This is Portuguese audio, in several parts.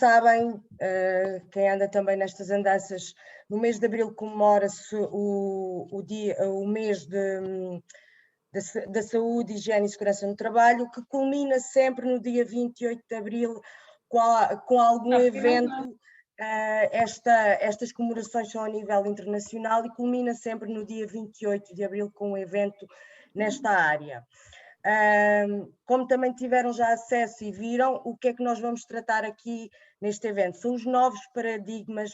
sabem, quem anda também nestas andanças, no mês de abril comemora-se o mês da saúde, higiene e segurança no trabalho, que culmina sempre no dia 28 de abril com algum evento. Estas comemorações são a nível internacional e culmina sempre no dia 28 de abril com um evento nesta área. Como também tiveram já acesso e viram, o que é que nós vamos tratar aqui neste evento? São os novos paradigmas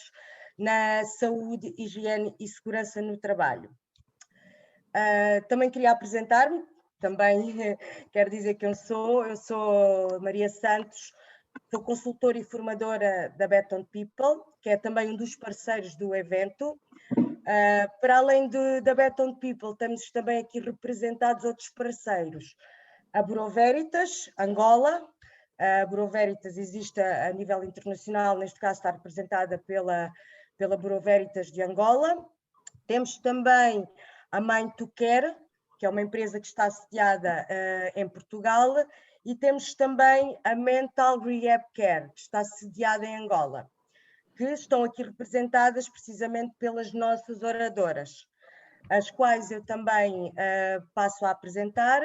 na saúde, higiene e segurança no trabalho. Também queria apresentar-me, também quero dizer quem eu sou Maria Santos, sou consultora e formadora da Beton People, que é também um dos parceiros do evento. Para além da Beton People, temos também aqui representados outros parceiros. A Bureau Veritas, Angola. A Bureau Veritas existe a nível internacional, neste caso está representada pela Bureau Veritas de Angola. Temos também a Mind to Care, que é uma empresa que está sediada em Portugal, e temos também a Mental Rehab Care, que está sediada em Angola, que estão aqui representadas precisamente pelas nossas oradoras, as quais eu também passo a apresentar,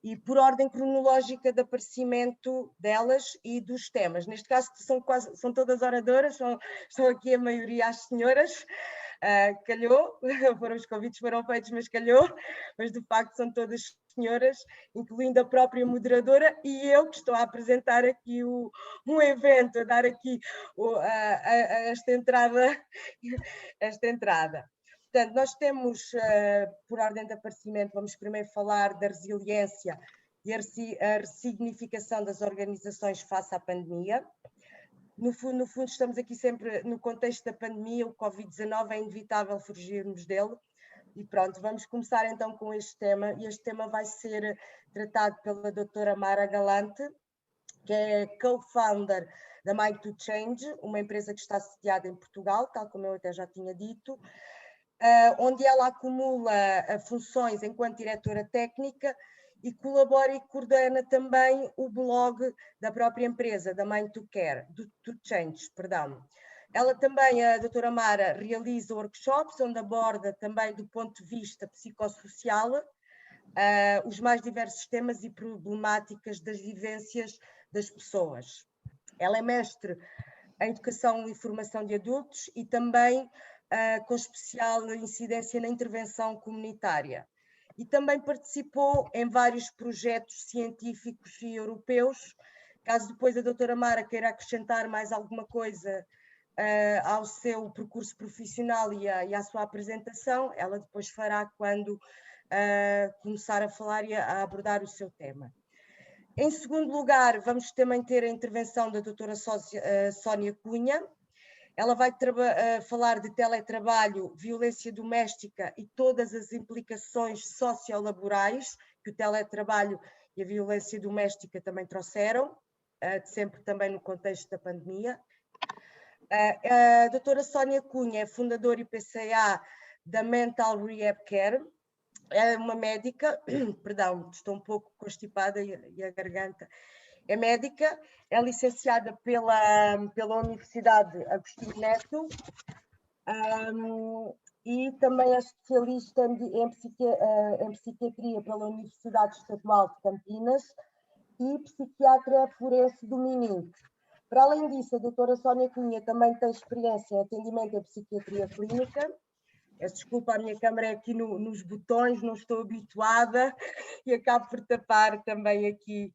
e por ordem cronológica de aparecimento delas e dos temas. Neste caso são todas oradoras, são aqui a maioria as senhoras, calhou, os convites foram feitos, mas calhou, mas de facto são todas senhoras, incluindo a própria moderadora e eu que estou a apresentar aqui um evento, a dar aqui esta entrada. Portanto, nós temos, por ordem de aparecimento, vamos primeiro falar da resiliência e a ressignificação das organizações face à pandemia. No fundo, estamos aqui sempre no contexto da pandemia, o Covid-19, é inevitável fugirmos dele. E pronto, vamos começar então com este tema, e este tema vai ser tratado pela doutora Mara Galante, que é co-founder da Mind to Change, uma empresa que está sediada em Portugal, tal como eu até já tinha dito, onde ela acumula funções enquanto diretora técnica e colabora e coordena também o blog da própria empresa, da Mind to Change, perdão. Ela também, a doutora Mara, realiza workshops onde aborda também do ponto de vista psicossocial os mais diversos temas e problemáticas das vivências das pessoas. Ela é mestre em educação e formação de adultos e também com especial incidência na intervenção comunitária. E também participou em vários projetos científicos e europeus. Caso depois a doutora Mara queira acrescentar mais alguma coisa ao seu percurso profissional e à sua apresentação, ela depois fará quando começar a falar e a abordar o seu tema. Em segundo lugar, vamos também ter a intervenção da doutora Sónia Cunha. Ela vai falar de teletrabalho, violência doméstica e todas as implicações sociolaborais que o teletrabalho e a violência doméstica também trouxeram, sempre também no contexto da pandemia. A doutora Sónia Cunha é fundadora e PCA da Mental Rehab Care, é uma médica, perdão, estou um pouco constipada e a garganta, é médica, é licenciada pela Universidade Agostinho Neto e também é especialista em psiquiatria pela Universidade Estadual de Campinas e psiquiatra forense do Minho. Para além disso, a doutora Sónia Cunha também tem experiência em atendimento em psiquiatria clínica. Desculpa, a minha câmera é aqui nos botões, não estou habituada e acabo por tapar também aqui.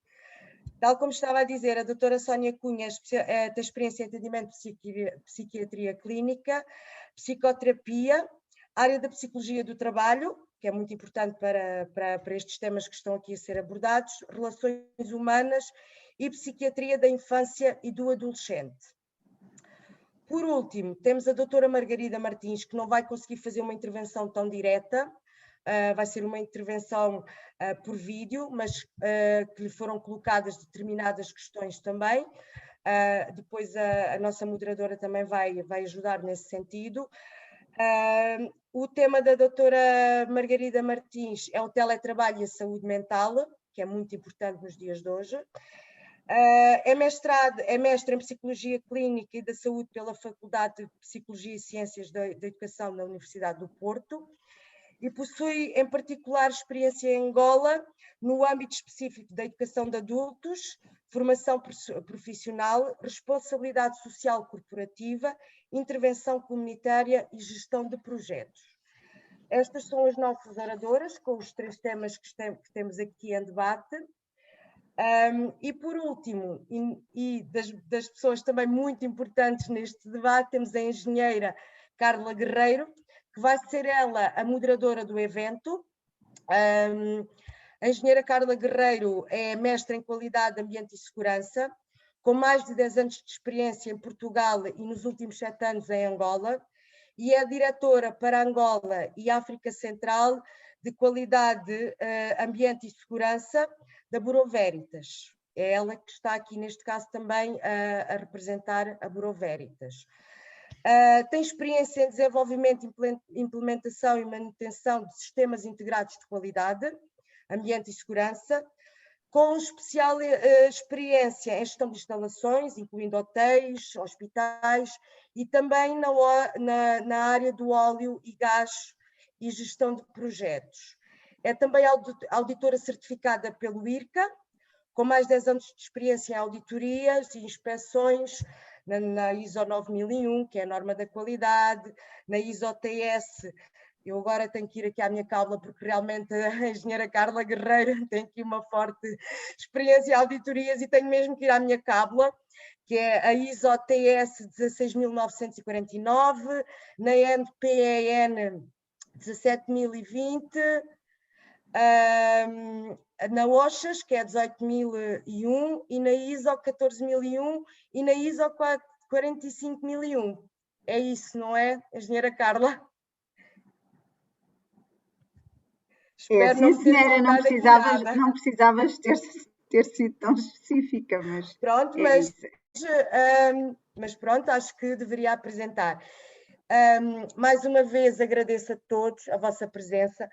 Tal como estava a dizer, a doutora Sónia Cunha tem experiência em atendimento de psiquiatria clínica, psicoterapia, área da psicologia do trabalho, que é muito importante para estes temas que estão aqui a ser abordados, relações humanas e psiquiatria da infância e do adolescente. Por último, temos a doutora Margarida Martins, que não vai conseguir fazer uma intervenção tão direta, vai ser uma intervenção por vídeo, mas que lhe foram colocadas determinadas questões também. Depois a nossa moderadora também vai ajudar nesse sentido. O tema da doutora Margarida Martins é o teletrabalho e a saúde mental, que é muito importante nos dias de hoje. É mestre em Psicologia Clínica e da Saúde pela Faculdade de Psicologia e Ciências da Educação da Universidade do Porto e possui, em particular, experiência em Angola no âmbito específico da educação de adultos, formação profissional, responsabilidade social corporativa, intervenção comunitária e gestão de projetos. Estas são as nossas oradoras, com os 3 temas que temos aqui em debate. E por último, e das pessoas também muito importantes neste debate, temos a engenheira Carla Guerreiro, que vai ser ela a moderadora do evento. A engenheira Carla Guerreiro é mestre em Qualidade, Ambiente e Segurança, com mais de 10 anos de experiência em Portugal e nos últimos 7 anos em Angola, e é diretora para Angola e África Central de Qualidade, Ambiente e Segurança da Bureau Veritas. É ela que está aqui, neste caso, também a representar a Bureau Veritas. Tem experiência em desenvolvimento, implementação e manutenção de sistemas integrados de qualidade, ambiente e segurança, com especial experiência em gestão de instalações, incluindo hotéis, hospitais, e também na área do óleo e gás e gestão de projetos. É também auditora certificada pelo IRCA, com mais de 10 anos de experiência em auditorias e inspeções, na ISO 9001, que é a norma da qualidade, na ISO TS. Eu agora tenho que ir aqui à minha cábula, porque realmente a engenheira Carla Guerreiro tem aqui uma forte experiência em auditorias e tenho mesmo que ir à minha cábula, que é a ISO TS 16.949, na NPEN 17.020, na OSHAS, que é 18.001, e na ISO 14.001 e na ISO 45.001. É isso, não é, engenheira Carla? Espero sim, senhora, não precisavas ter sido tão específica, mas pronto, mas pronto, acho que deveria apresentar. Mais uma vez agradeço a todos a vossa presença.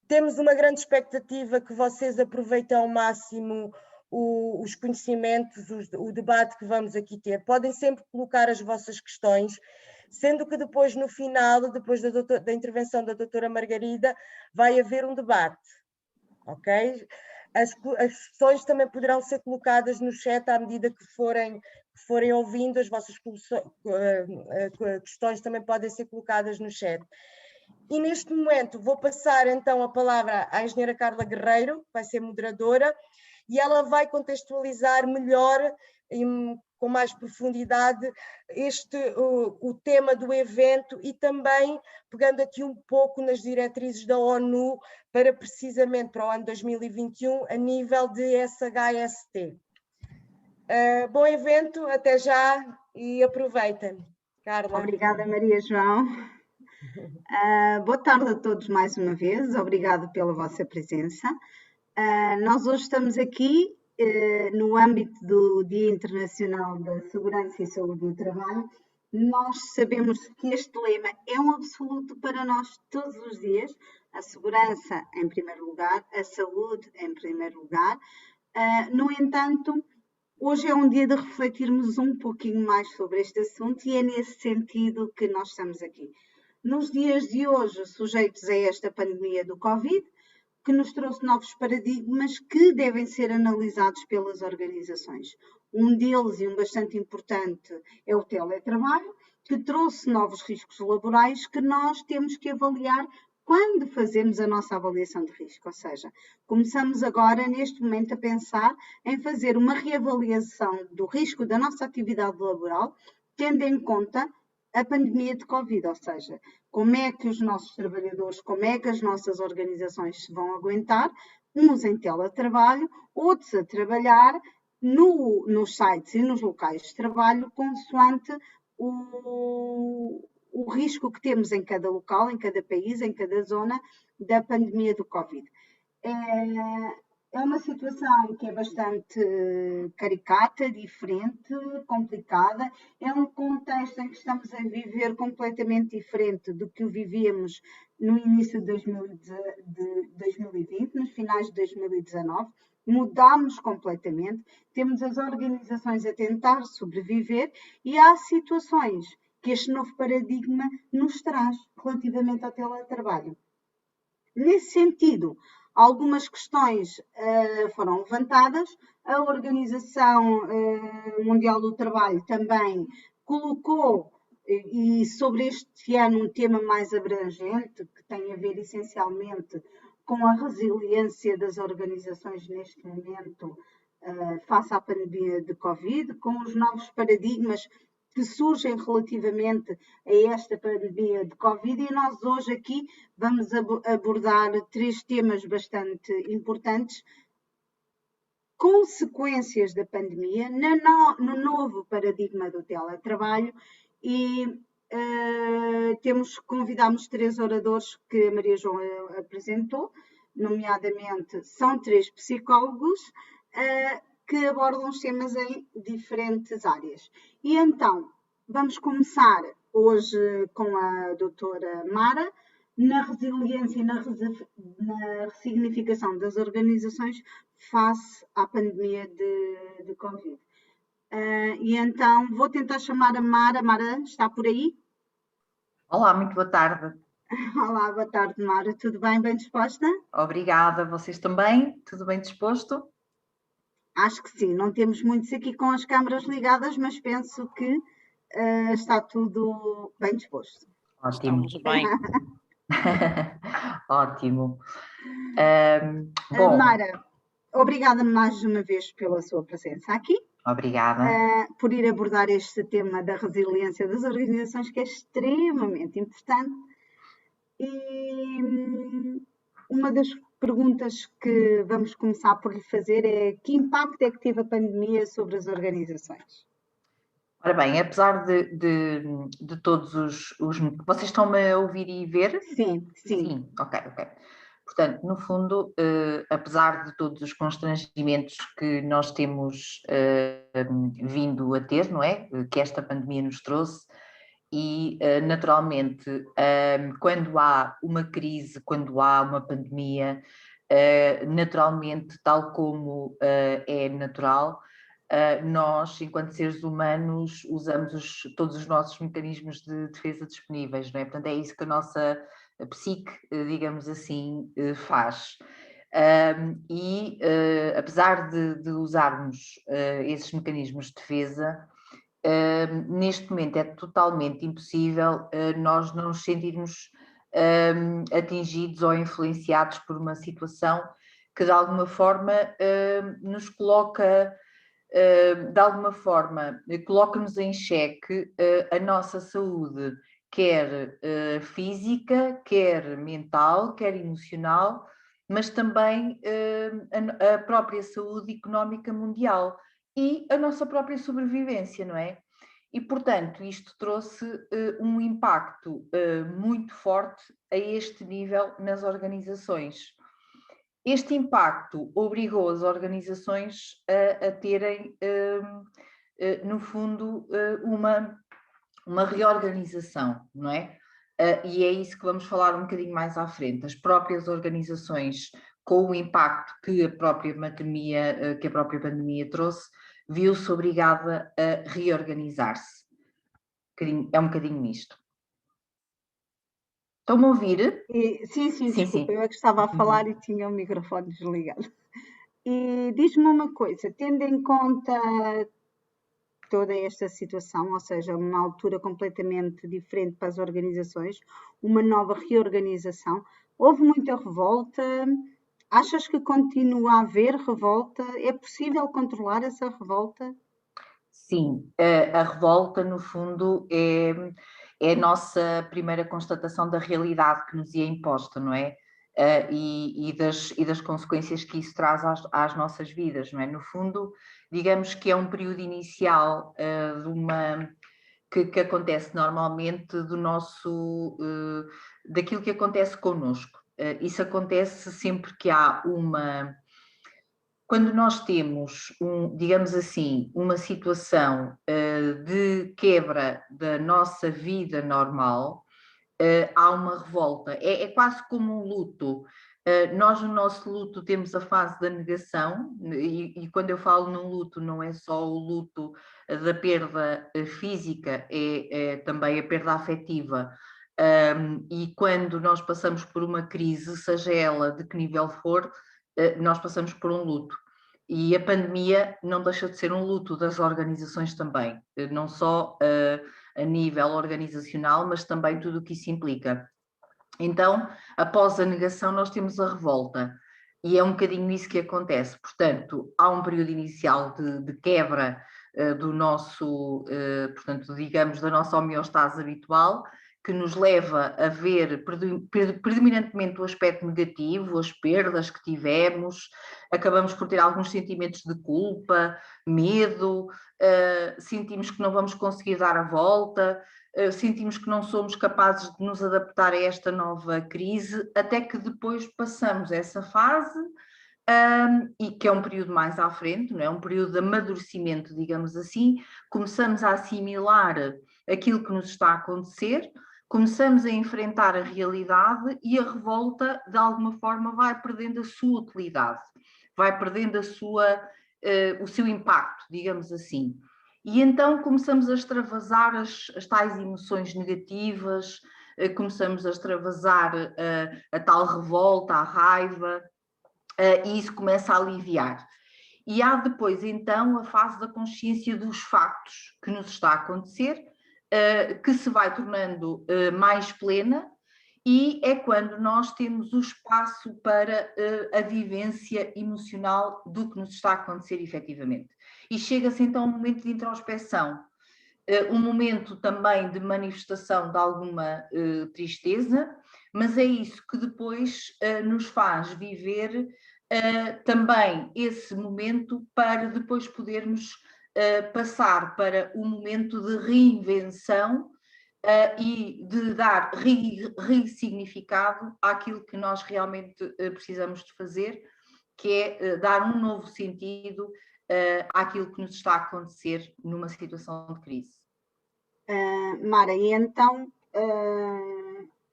Temos uma grande expectativa que vocês aproveitem ao máximo os conhecimentos, o debate que vamos aqui ter. Podem sempre colocar as vossas questões, sendo que depois, no final, depois da intervenção da doutora Margarida, vai haver um debate, ok? As questões também poderão ser colocadas no chat à medida que forem ouvindo, as vossas questões também podem ser colocadas no chat. E neste momento vou passar então a palavra à engenheira Carla Guerreiro, que vai ser moderadora, e ela vai contextualizar melhor, com mais profundidade, o tema do evento e também pegando aqui um pouco nas diretrizes da ONU para precisamente para o ano 2021 a nível de SHST. Bom evento, até já e aproveitem. Carla. Obrigada, Maria João. Boa tarde a todos mais uma vez, obrigado pela vossa presença. Nós hoje estamos aqui no âmbito do Dia Internacional da Segurança e Saúde no Trabalho. Nós sabemos que este lema é um absoluto para nós todos os dias, a segurança em primeiro lugar, a saúde em primeiro lugar. No entanto, hoje é um dia de refletirmos um pouquinho mais sobre este assunto e é nesse sentido que nós estamos aqui. Nos dias de hoje, sujeitos a esta pandemia do Covid, que nos trouxe novos paradigmas que devem ser analisados pelas organizações. Um deles, e um bastante importante, é o teletrabalho, que trouxe novos riscos laborais que nós temos que avaliar quando fazemos a nossa avaliação de risco. Ou seja, começamos agora, neste momento, a pensar em fazer uma reavaliação do risco da nossa atividade laboral, tendo em conta a pandemia de Covid, ou seja, como é que os nossos trabalhadores, como é que as nossas organizações se vão aguentar, uns em teletrabalho, outros a trabalhar nos sites e nos locais de trabalho, consoante o risco que temos em cada local, em cada país, em cada zona da pandemia do Covid. É uma situação que é bastante caricata, diferente, complicada. É um contexto em que estamos a viver completamente diferente do que o vivíamos no início de 2020, nos finais de 2019. mudámos completamente, temos as organizações a tentar sobreviver e há situações que este novo paradigma nos traz relativamente ao teletrabalho. Nesse sentido, algumas questões foram levantadas, a Organização Mundial do Trabalho também colocou, e sobre este ano, um tema mais abrangente, que tem a ver essencialmente com a resiliência das organizações neste momento face à pandemia de Covid, com os novos paradigmas que surgem relativamente a esta pandemia de Covid, e nós hoje aqui vamos abordar 3 temas bastante importantes: consequências da pandemia no novo paradigma do teletrabalho, e convidámos 3 oradores que a Maria João apresentou, nomeadamente são 3 psicólogos que abordam os temas em diferentes áreas. E então, vamos começar hoje com a doutora Mara, na resiliência e na ressignificação das organizações face à pandemia de Covid. E então, vou tentar chamar a Mara. Mara, está por aí? Olá, muito boa tarde. Olá, boa tarde, Mara. Tudo bem? Bem disposta? Obrigada. Vocês também? Tudo bem disposto? Acho que sim. Não temos muitos aqui com as câmaras ligadas, mas penso que está tudo bem disposto. Ótimo. Estamos bem. Ótimo. Bom, Mara, obrigada mais uma vez pela sua presença aqui. Obrigada. Por ir abordar este tema da resiliência das organizações, que é extremamente importante. E uma das perguntas que vamos começar por lhe fazer é: que impacto é que teve a pandemia sobre as organizações? Ora bem, apesar de todos os... Vocês estão-me a ouvir e ver? Sim. Sim, ok. Portanto, no fundo, apesar de todos os constrangimentos que nós temos vindo a ter, não é? Que esta pandemia nos trouxe, e naturalmente, quando há uma crise, quando há uma pandemia, naturalmente, tal como é natural, nós, enquanto seres humanos, usamos todos os nossos mecanismos de defesa disponíveis, não é? Portanto, é isso que a nossa psique, digamos assim, faz. E apesar de usarmos esses mecanismos de defesa, neste momento é totalmente impossível nós não nos sentirmos atingidos ou influenciados por uma situação que de alguma forma nos coloca, de alguma forma, coloca-nos em xeque a nossa saúde, quer física, quer mental, quer emocional, mas também a própria saúde económica mundial e a nossa própria sobrevivência, não é? E, portanto, isto trouxe um impacto muito forte a este nível nas organizações. Este impacto obrigou as organizações a terem, no fundo, uma reorganização, não é? E é isso que vamos falar um bocadinho mais à frente. As próprias organizações, com o impacto que a própria pandemia trouxe, viu-se obrigada a reorganizar-se. É um bocadinho isto. Estão-me a ouvir? Sim, desculpa, eu é que estava a falar e tinha o microfone desligado. E diz-me uma coisa, tendo em conta toda esta situação, ou seja, uma altura completamente diferente para as organizações, uma nova reorganização, houve muita revolta? Achas que continua a haver revolta? É possível controlar essa revolta? Sim, a revolta, no fundo, é a nossa primeira constatação da realidade que nos é imposta, não é? E das consequências que isso traz às nossas vidas, não é? No fundo, digamos que é um período inicial que acontece normalmente daquilo que acontece connosco. Isso acontece sempre que há quando nós temos, digamos assim, uma situação de quebra da nossa vida normal, há uma revolta. É quase como um luto. Nós, no nosso luto, temos a fase da negação, e quando eu falo num luto, não é só o luto da perda física, é também a perda afetiva. E quando nós passamos por uma crise, seja ela de que nível for, nós passamos por um luto. E a pandemia não deixa de ser um luto das organizações também, não só a nível organizacional, mas também tudo o que isso implica. Então, após a negação, nós temos a revolta, e é um bocadinho isso que acontece. Portanto, há um período inicial de quebra do nosso, portanto, digamos, da nossa homeostase habitual, que nos leva a ver predominantemente o aspecto negativo, as perdas que tivemos, acabamos por ter alguns sentimentos de culpa, medo, sentimos que não vamos conseguir dar a volta, sentimos que não somos capazes de nos adaptar a esta nova crise, até que depois passamos essa fase, e que é um período mais à frente, não é? Um período de amadurecimento, digamos assim, começamos a assimilar aquilo que nos está a acontecer, começamos a enfrentar a realidade e a revolta, de alguma forma, vai perdendo a sua utilidade, vai perdendo o seu impacto, digamos assim. E então começamos a extravasar as tais emoções negativas, começamos a extravasar a tal revolta, a raiva, e isso começa a aliviar. E há depois então a fase da consciência dos factos que nos está a acontecer, que se vai tornando mais plena, e é quando nós temos o espaço para a vivência emocional do que nos está a acontecer efetivamente. E chega-se então a um momento de introspeção, um momento também de manifestação de alguma tristeza, mas é isso que depois nos faz viver também esse momento, para depois podermos passar para um momento de reinvenção e de dar ressignificado àquilo que nós realmente precisamos de fazer, que é dar um novo sentido àquilo que nos está a acontecer numa situação de crise. Mara, e então,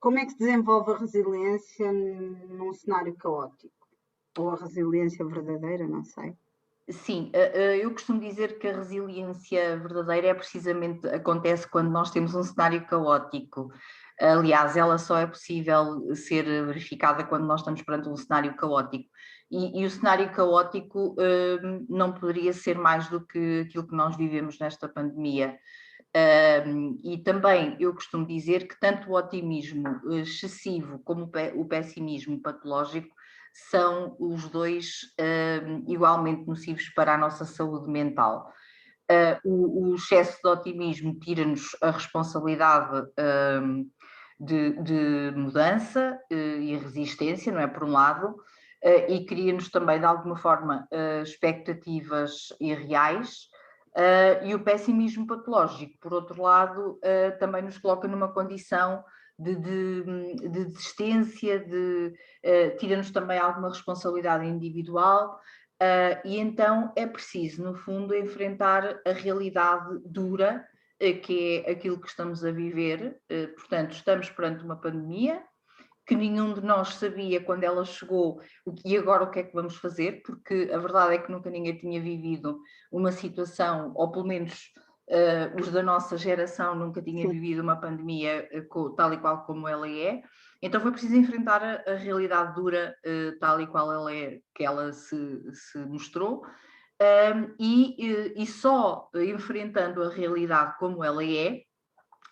como é que se desenvolve a resiliência num cenário caótico? Ou a resiliência verdadeira, não sei. Sim, eu costumo dizer que a resiliência verdadeira acontece quando nós temos um cenário caótico. Aliás, ela só é possível ser verificada quando nós estamos perante um cenário caótico. E o cenário caótico não poderia ser mais do que aquilo que nós vivemos nesta pandemia. E também eu costumo dizer que tanto o otimismo excessivo como o pessimismo patológico são os dois igualmente nocivos para a nossa saúde mental. O excesso de otimismo tira-nos a responsabilidade de mudança e resistência, não é? Por um lado, e cria-nos também, de alguma forma, expectativas irreais. E o pessimismo patológico, por outro lado, também nos coloca numa condição de desistência, tira-nos também alguma responsabilidade individual, e então é preciso, no fundo, enfrentar a realidade dura, que é aquilo que estamos a viver. Portanto, estamos perante uma pandemia que nenhum de nós sabia quando ela chegou, e agora o que é que vamos fazer, porque a verdade é que nunca ninguém tinha vivido uma situação, ou pelo menos os da nossa geração nunca tinha vivido uma pandemia tal e qual como ela é. Então foi preciso enfrentar a realidade dura tal e qual ela é, que ela se mostrou, e só enfrentando a realidade como ela é,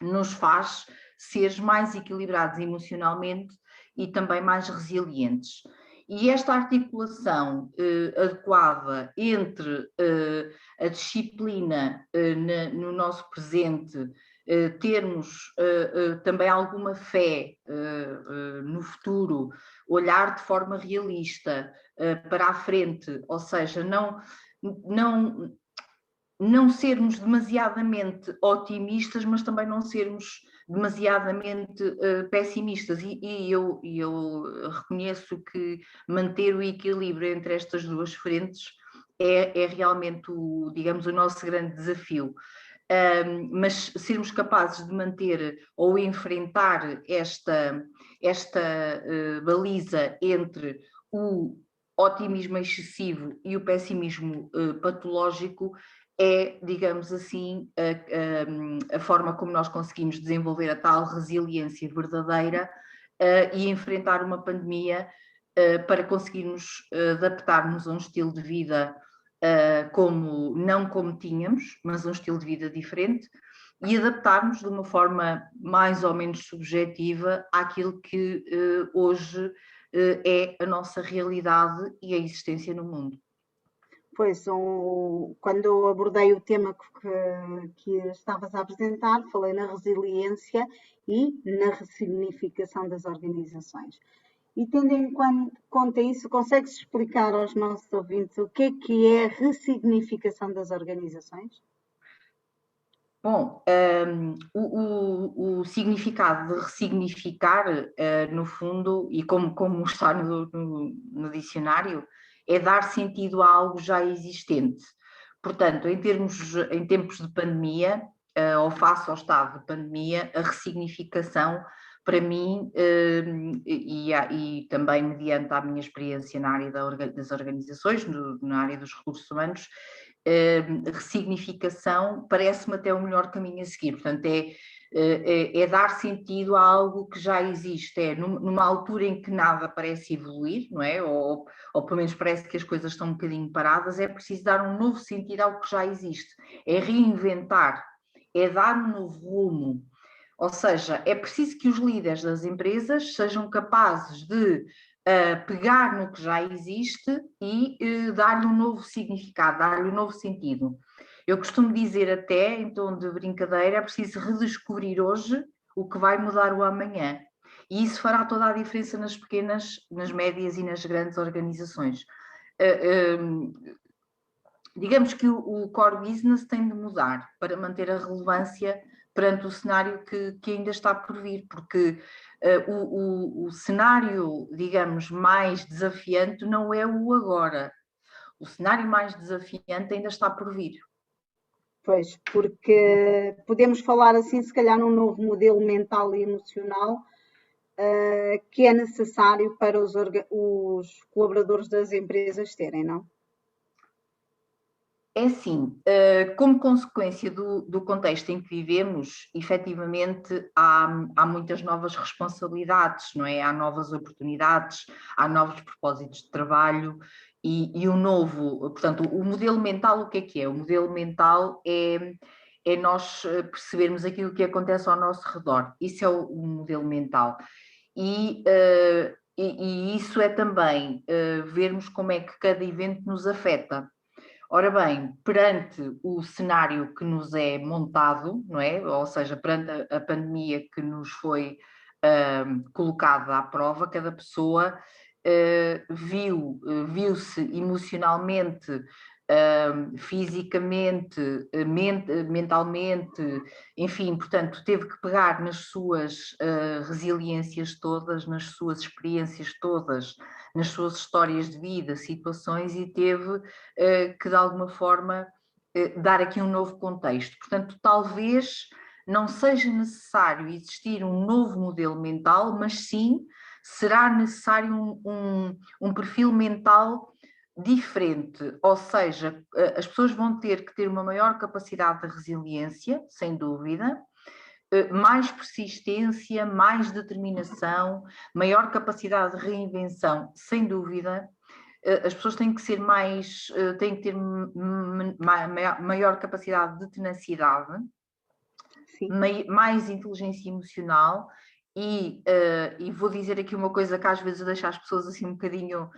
nos faz ser mais equilibrados emocionalmente e também mais resilientes. E esta articulação adequada entre a disciplina no nosso presente, termos também alguma fé no futuro, olhar de forma realista para a frente, ou seja, não sermos demasiadamente otimistas, mas também não sermos demasiadamente pessimistas. E eu reconheço que manter o equilíbrio entre estas duas frentes é realmente digamos, o nosso grande desafio. mas sermos capazes de manter ou enfrentar esta baliza entre o otimismo excessivo e o pessimismo patológico é, digamos assim, a forma como nós conseguimos desenvolver a tal resiliência verdadeira e enfrentar uma pandemia para conseguirmos adaptar-nos a um estilo de vida não como tínhamos, mas um estilo de vida diferente, e adaptarmos de uma forma mais ou menos subjetiva àquilo que hoje é a nossa realidade e a existência no mundo. Pois, quando eu abordei o tema que estavas a apresentar, falei na resiliência e na ressignificação das organizações. E tendo em conta isso, consegues explicar aos nossos ouvintes o que é a ressignificação das organizações? Bom, o significado de ressignificar, no fundo, e como está no dicionário, é dar sentido a algo já existente. Portanto, em tempos de pandemia, ou face ao estado de pandemia, a ressignificação, para mim, e também mediante a minha experiência na área das organizações, na área dos recursos humanos, ressignificação parece-me até o melhor caminho a seguir. Portanto, é dar sentido a algo que já existe, numa altura em que nada parece evoluir, não é? Ou pelo menos parece que as coisas estão um bocadinho paradas, é preciso dar um novo sentido ao que já existe, é reinventar, é dar um novo rumo. Ou seja, é preciso que os líderes das empresas sejam capazes de pegar no que já existe e dar-lhe um novo significado, dar-lhe um novo sentido. Eu costumo dizer até, em tom de brincadeira, é preciso redescobrir hoje o que vai mudar o amanhã. E isso fará toda a diferença nas pequenas, nas médias e nas grandes organizações. Digamos que o core business tem de mudar para manter a relevância perante o cenário que ainda está por vir, porque o cenário, digamos, mais desafiante não é o agora. O cenário mais desafiante ainda está por vir. Pois, porque podemos falar assim, se calhar, num novo modelo mental e emocional que é necessário para os colaboradores das empresas terem, não? É assim, como consequência do contexto em que vivemos, efetivamente há muitas novas responsabilidades, não é? Há novas oportunidades, há novos propósitos de trabalho e o novo, portanto, o modelo mental, o que é? O modelo mental é nós percebermos aquilo que acontece ao nosso redor, isso é o modelo mental. E isso é também vermos como é que cada evento nos afeta. Ora bem, perante o cenário que nos é montado, não é? Ou seja, perante a pandemia que nos foi colocada à prova, cada pessoa viu-se emocionalmente, fisicamente, mentalmente, enfim, portanto, teve que pegar nas suas resiliências todas, nas suas experiências todas, nas suas histórias de vida, situações, e teve que de alguma forma dar aqui um novo contexto. Portanto, talvez não seja necessário existir um novo modelo mental, mas sim será necessário um perfil mental diferente, ou seja, as pessoas vão ter que ter uma maior capacidade de resiliência, sem dúvida, mais persistência, mais determinação, maior capacidade de reinvenção, sem dúvida. As pessoas têm que ser têm que ter maior capacidade de tenacidade, mais inteligência emocional e vou dizer aqui uma coisa que às vezes deixa as pessoas assim um bocadinho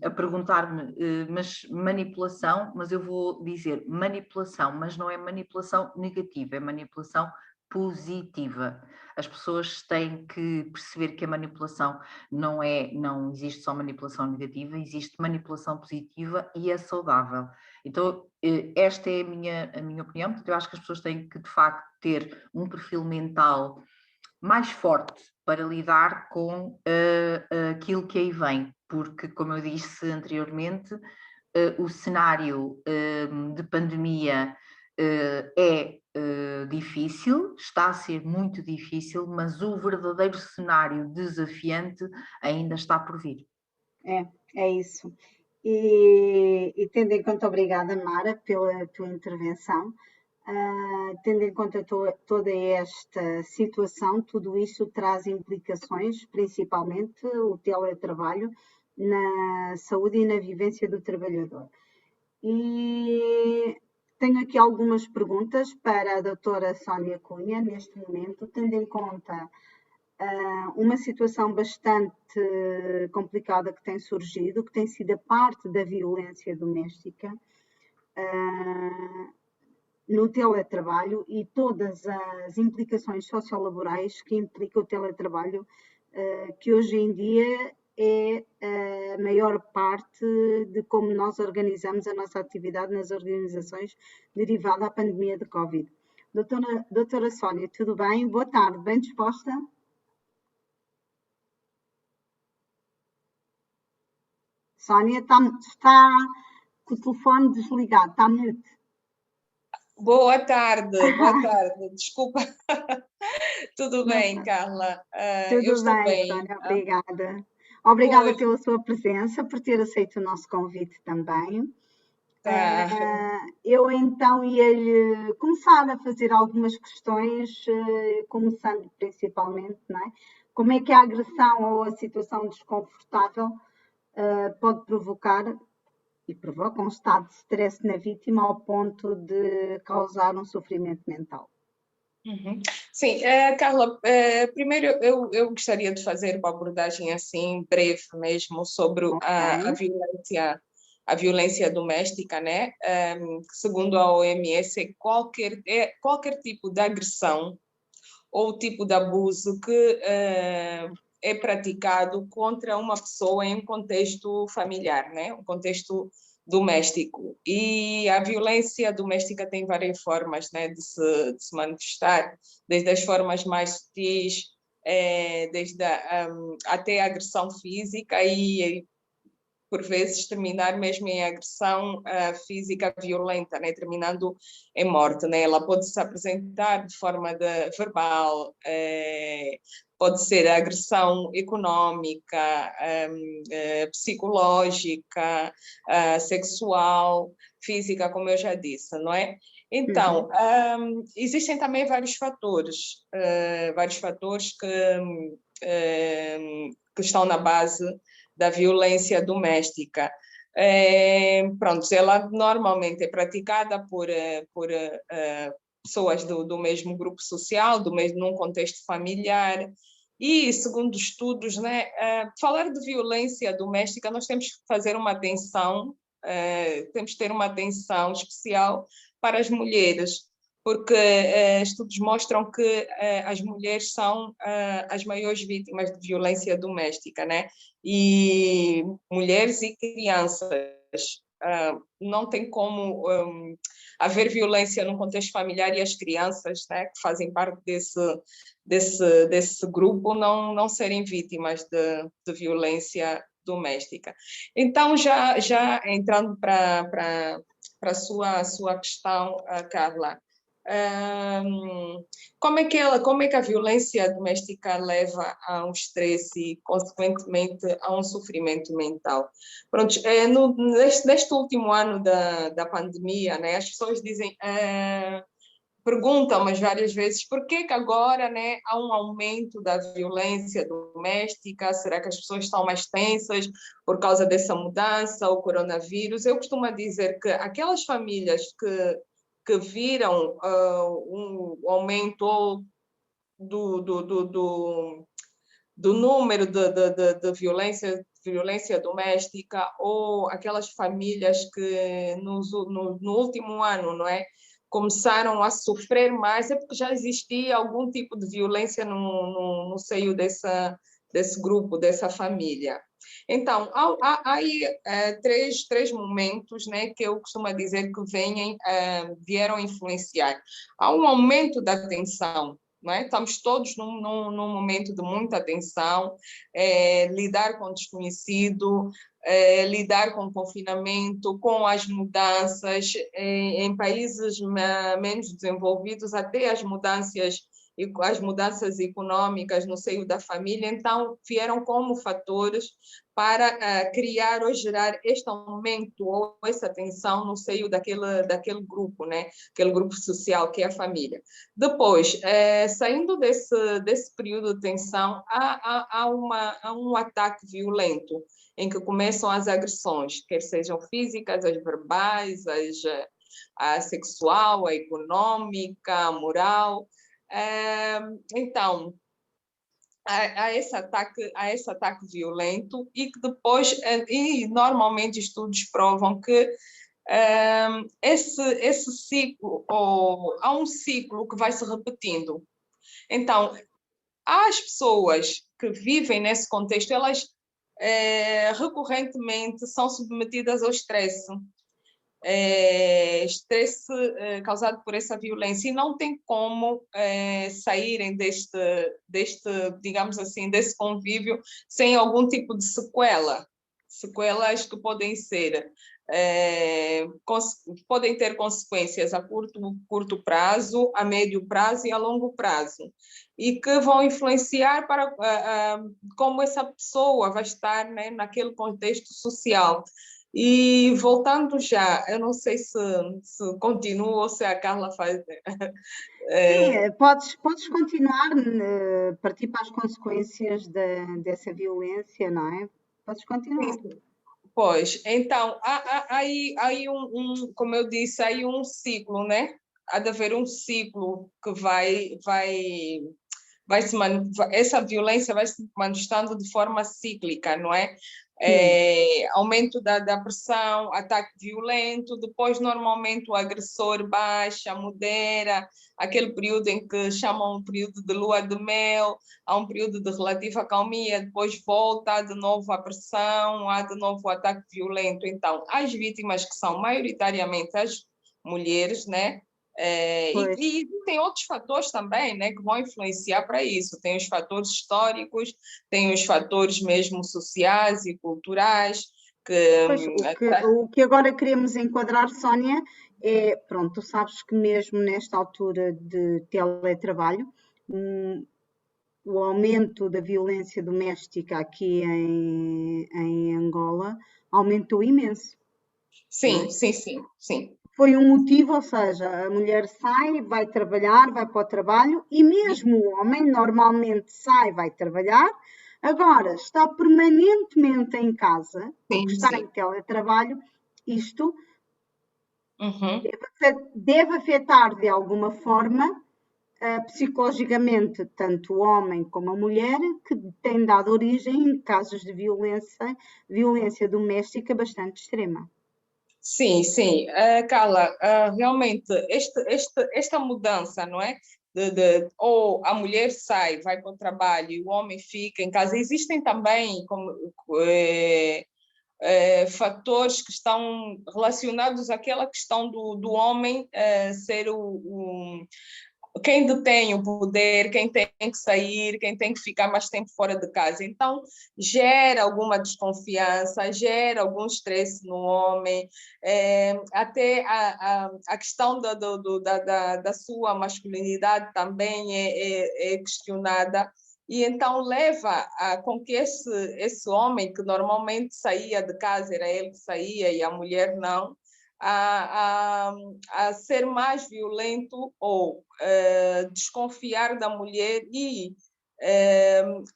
a perguntar-me, mas manipulação, mas eu vou dizer manipulação, mas não é manipulação negativa, é manipulação positiva. As pessoas têm que perceber que a manipulação não existe só manipulação negativa, existe manipulação positiva e é saudável. Então, esta é a minha opinião. Portanto, eu acho que as pessoas têm que, de facto, ter um perfil mental mais forte para lidar com aquilo que aí vem, porque, como eu disse anteriormente, o cenário de pandemia é difícil, está a ser muito difícil, mas o verdadeiro cenário desafiante ainda está por vir. É isso. E tendo em conta, obrigada, Mara, pela tua intervenção. Tendo em conta toda esta situação, tudo isto traz implicações, principalmente o teletrabalho, na saúde e na vivência do trabalhador. E tenho aqui algumas perguntas para a doutora Sónia Cunha, neste momento, tendo em conta uma situação bastante complicada que tem surgido, que tem sido a parte da violência doméstica no teletrabalho e todas as implicações sociolaborais que implica o teletrabalho, que hoje em dia é a maior parte de como nós organizamos a nossa atividade nas organizações derivada da pandemia de Covid. Doutora Sónia, tudo bem? Boa tarde, bem disposta? Sónia, está com o telefone desligado, está mute. Boa tarde, desculpa. Tudo bem, Carla? Tudo bem, Sónia, obrigada. Obrigada pela sua presença, por ter aceito o nosso convite também. Eu então ia-lhe começar a fazer algumas questões, começando principalmente, não é? Como é que a agressão ou a situação desconfortável pode provocar e provoca um estado de stress na vítima ao ponto de causar um sofrimento mental. Sim, Carla, primeiro eu gostaria de fazer uma abordagem assim breve mesmo sobre a violência doméstica, né? Segundo a OMS, qualquer tipo de agressão ou tipo de abuso que é praticado contra uma pessoa em um contexto familiar, né? Um contexto doméstico. E a violência doméstica tem várias formas, né, de se manifestar, desde as formas mais sutis, até a agressão física e por vezes terminar mesmo em agressão física violenta, né? Terminando em morte, né? Ela pode se apresentar de forma verbal, pode ser agressão económica, psicológica, sexual, física, como eu já disse, não é? Então, existem também vários fatores que estão na base da violência doméstica. Pronto, ela normalmente é praticada por pessoas do mesmo grupo social, num contexto familiar. E, segundo estudos, né, falar de violência doméstica, nós temos que fazer uma atenção, temos que ter uma atenção especial para as mulheres, porque estudos mostram que as mulheres são as maiores vítimas de violência doméstica, né? E mulheres e crianças. Não tem como haver violência no contexto familiar e as crianças, né, que fazem parte desse grupo não serem vítimas de violência doméstica. Então, já entrando para a sua questão, Carla, como é que a violência doméstica leva a um estresse e, consequentemente, a um sofrimento mental? Pronto, neste último ano da pandemia, né, as pessoas dizem, perguntam-me várias vezes por que agora, né, há um aumento da violência doméstica, será que as pessoas estão mais tensas por causa dessa mudança, o coronavírus? Eu costumo dizer que aquelas famílias que viram um aumento do número de violência doméstica, ou aquelas famílias que no último ano, não é, começaram a sofrer mais, é porque já existia algum tipo de violência no seio desse grupo, dessa família. Então, há aí três momentos, né, que eu costumo dizer que vieram influenciar. Há um aumento da tensão não é? Estamos todos num momento de muita tensão, lidar com o desconhecido, lidar com o confinamento, com as mudanças, em países menos desenvolvidos, até as mudanças econômicas no seio da família, então vieram como fatores para criar ou gerar este aumento ou essa tensão no seio daquele grupo, né? Aquele grupo social que é a família. Depois, saindo desse período de tensão, há um ataque violento, em que começam as agressões, quer sejam físicas, as verbais, a sexual, a econômica, a moral. Então, há esse ataque violento e que depois, e normalmente estudos provam que esse ciclo, ou há um ciclo que vai se repetindo. Então, as pessoas que vivem nesse contexto, elas recorrentemente são submetidas ao estresse. Estresse causado por essa violência, e não tem como saírem deste, digamos assim, desse convívio sem algum tipo de sequelas que podem ser podem ter consequências a curto prazo, a médio prazo e a longo prazo, e que vão influenciar para como essa pessoa vai estar, né, naquele contexto social. E voltando já, eu não sei se continua ou se a Carla faz. Sim, podes continuar, partir para as consequências dessa violência, não é? Podes continuar. Pois, então, há aí como eu disse, há aí um ciclo, né? Há de haver um ciclo que essa violência vai se manifestando de forma cíclica, não é? Aumento da pressão, ataque violento, depois normalmente o agressor baixa, modera, aquele período em que chamam um período de lua de mel, há um período de relativa acalmia, depois volta, há de novo a pressão, há de novo o ataque violento. Então, as vítimas, que são maioritariamente as mulheres, né? E tem outros fatores também, né, que vão influenciar para isso. Tem os fatores históricos, tem os fatores mesmo sociais e culturais. O que agora queremos enquadrar, Sónia, é, pronto, tu sabes que mesmo nesta altura de teletrabalho, o aumento da violência doméstica aqui em Angola aumentou imenso. Sim, sim. Foi um motivo, ou seja, a mulher sai, vai trabalhar, vai para o trabalho, e mesmo o homem normalmente sai, vai trabalhar, agora está permanentemente em casa, porque está em teletrabalho, isto deve afetar de alguma forma psicologicamente tanto o homem como a mulher, que tem dado origem a casos de violência doméstica bastante extrema. Sim. Carla, realmente esta mudança, não é? Ou a mulher sai, vai para o trabalho e o homem fica em casa. Existem também fatores que estão relacionados àquela questão do homem ser quem detém o poder, quem tem que sair, quem tem que ficar mais tempo fora de casa. Então, gera alguma desconfiança, gera algum estresse no homem, até a questão da sua masculinidade também é questionada. E então leva com que esse homem, que normalmente saía de casa, era ele que saía e a mulher não, a ser mais violento ou desconfiar da mulher e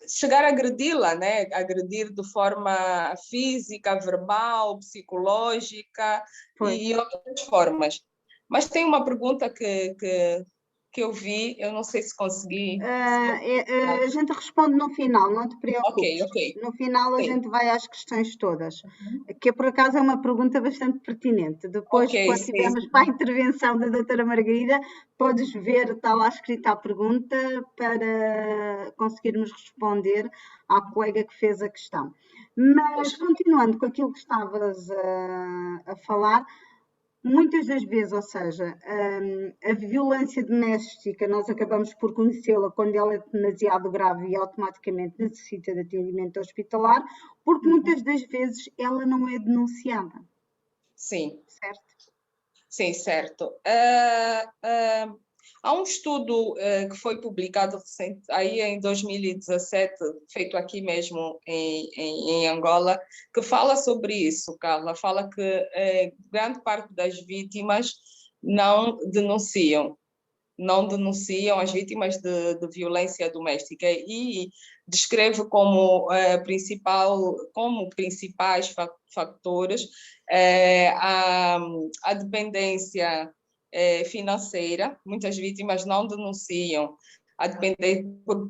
chegar a agredi-la, né? Agredir de forma física, verbal, psicológica e outras formas. Mas tem uma pergunta que eu vi, eu não sei se consegui. A gente responde no final, não te preocupes. Ok. No final a gente vai às questões todas, que por acaso é uma pergunta bastante pertinente. Depois, quando tivermos para a intervenção da doutora Margarida, podes ver, está lá escrita a pergunta para conseguirmos responder à colega que fez a questão. Mas, continuando com aquilo que estavas a falar, muitas das vezes, ou seja, a violência doméstica, nós acabamos por conhecê-la quando ela é demasiado grave e automaticamente necessita de atendimento hospitalar, porque muitas das vezes ela não é denunciada. Sim. Certo? Sim, certo. Há um estudo que foi publicado aí em 2017, feito aqui mesmo em Angola, que fala sobre isso, Carla. Fala que grande parte das vítimas não denunciam as vítimas de violência doméstica e descreve como principais fatores a dependência financeira. Muitas vítimas não denunciam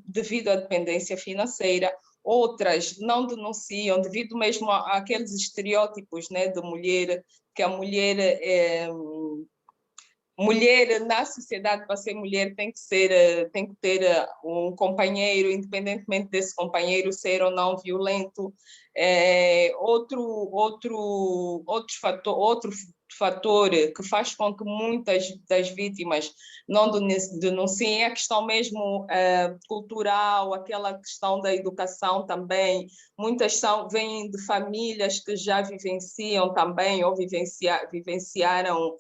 devido à dependência financeira. Outras não denunciam devido mesmo àqueles estereótipos, né, de mulher, que a mulher na sociedade, para ser mulher, tem que ter um companheiro, independentemente desse companheiro ser ou não violento. Outro fator que faz com que muitas das vítimas não denunciem é a questão mesmo cultural, aquela questão da educação também. Muitas vêm de famílias que já vivenciam também ou vivenciaram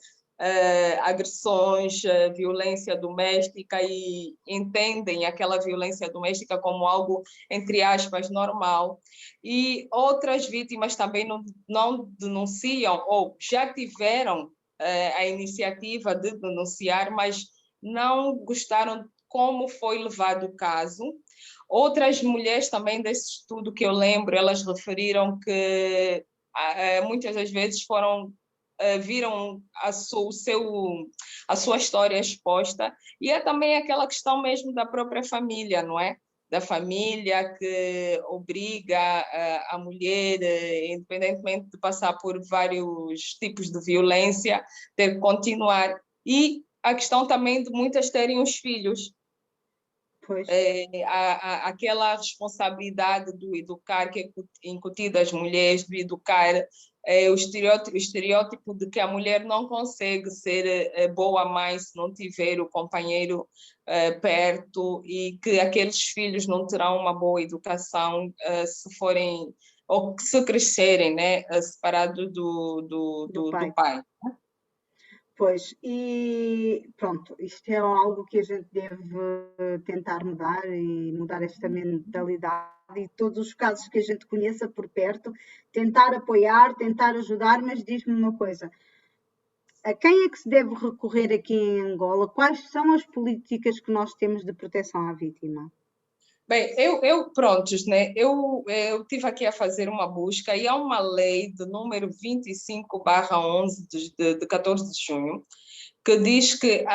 agressões, violência doméstica e entendem aquela violência doméstica como algo, entre aspas, normal. E outras vítimas também não denunciam ou já tiveram a iniciativa de denunciar, mas não gostaram de como foi levado o caso. Outras mulheres também desse estudo que eu lembro, elas referiram que muitas das vezes viram a sua história exposta, e é também aquela questão mesmo da própria família, não é? Da família que obriga a mulher, independentemente de passar por vários tipos de violência, ter que continuar. E a questão também de muitas terem os filhos. Pois. Aquela responsabilidade do educar, que é incutida às mulheres, do educar o estereótipo de que a mulher não consegue ser boa mãe se não tiver o companheiro perto, e que aqueles filhos não terão uma boa educação se forem, ou que se crescerem, né, separados do pai. Pois, e pronto, isto é algo que a gente deve tentar mudar e mudar esta mentalidade, e todos os casos que a gente conheça por perto, tentar apoiar, tentar ajudar, mas diz-me uma coisa, a quem é que se deve recorrer aqui em Angola? Quais são as políticas que nós temos de proteção à vítima? Bem, prontos, né? Eu tive aqui a fazer uma busca e há uma lei de número 25/11 de 14 de junho, que diz que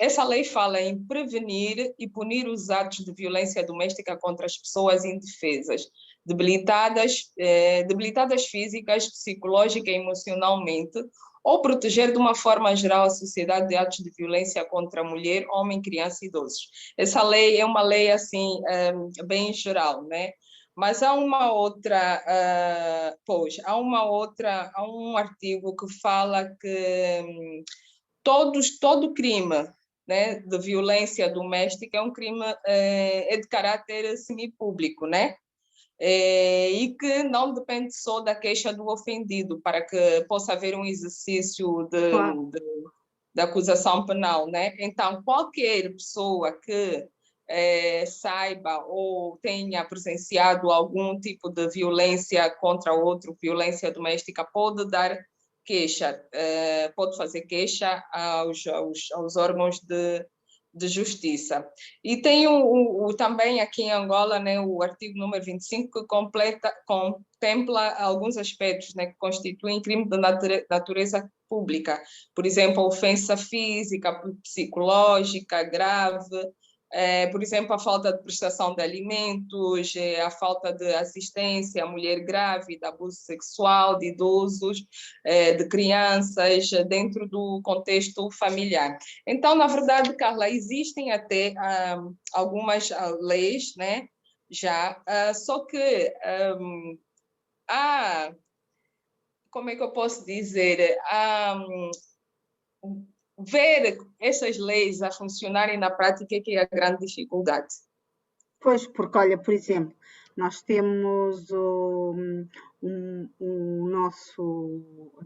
essa lei fala em prevenir e punir os atos de violência doméstica contra as pessoas indefesas, debilitadas físicas, psicológica e emocionalmente, ou proteger de uma forma geral a sociedade de atos de violência contra a mulher, homem, criança e idosos. Essa lei é uma lei assim bem geral, né? Mas há uma outra, há um artigo que fala que todo crime, né, de violência doméstica é um crime de caráter semipúblico, né? E que não depende só da queixa do ofendido para que possa haver um exercício de acusação penal, né? Então, qualquer pessoa que saiba ou tenha presenciado algum tipo de violência contra outro, violência doméstica, pode dar queixa, pode fazer queixa aos órgãos de justiça. E tem também aqui em Angola, né, o artigo número 25, que contempla alguns aspectos, né, que constituem crime de natureza pública. Por exemplo, ofensa física, psicológica grave, por exemplo, a falta de prestação de alimentos, a falta de assistência à mulher grávida, abuso sexual de idosos, de crianças, dentro do contexto familiar. Então, na verdade, Carla, existem até algumas leis, né, já, só que como é que eu posso dizer, ver essas leis a funcionarem na prática que é a grande dificuldade. Pois, porque olha, por exemplo, nós temos a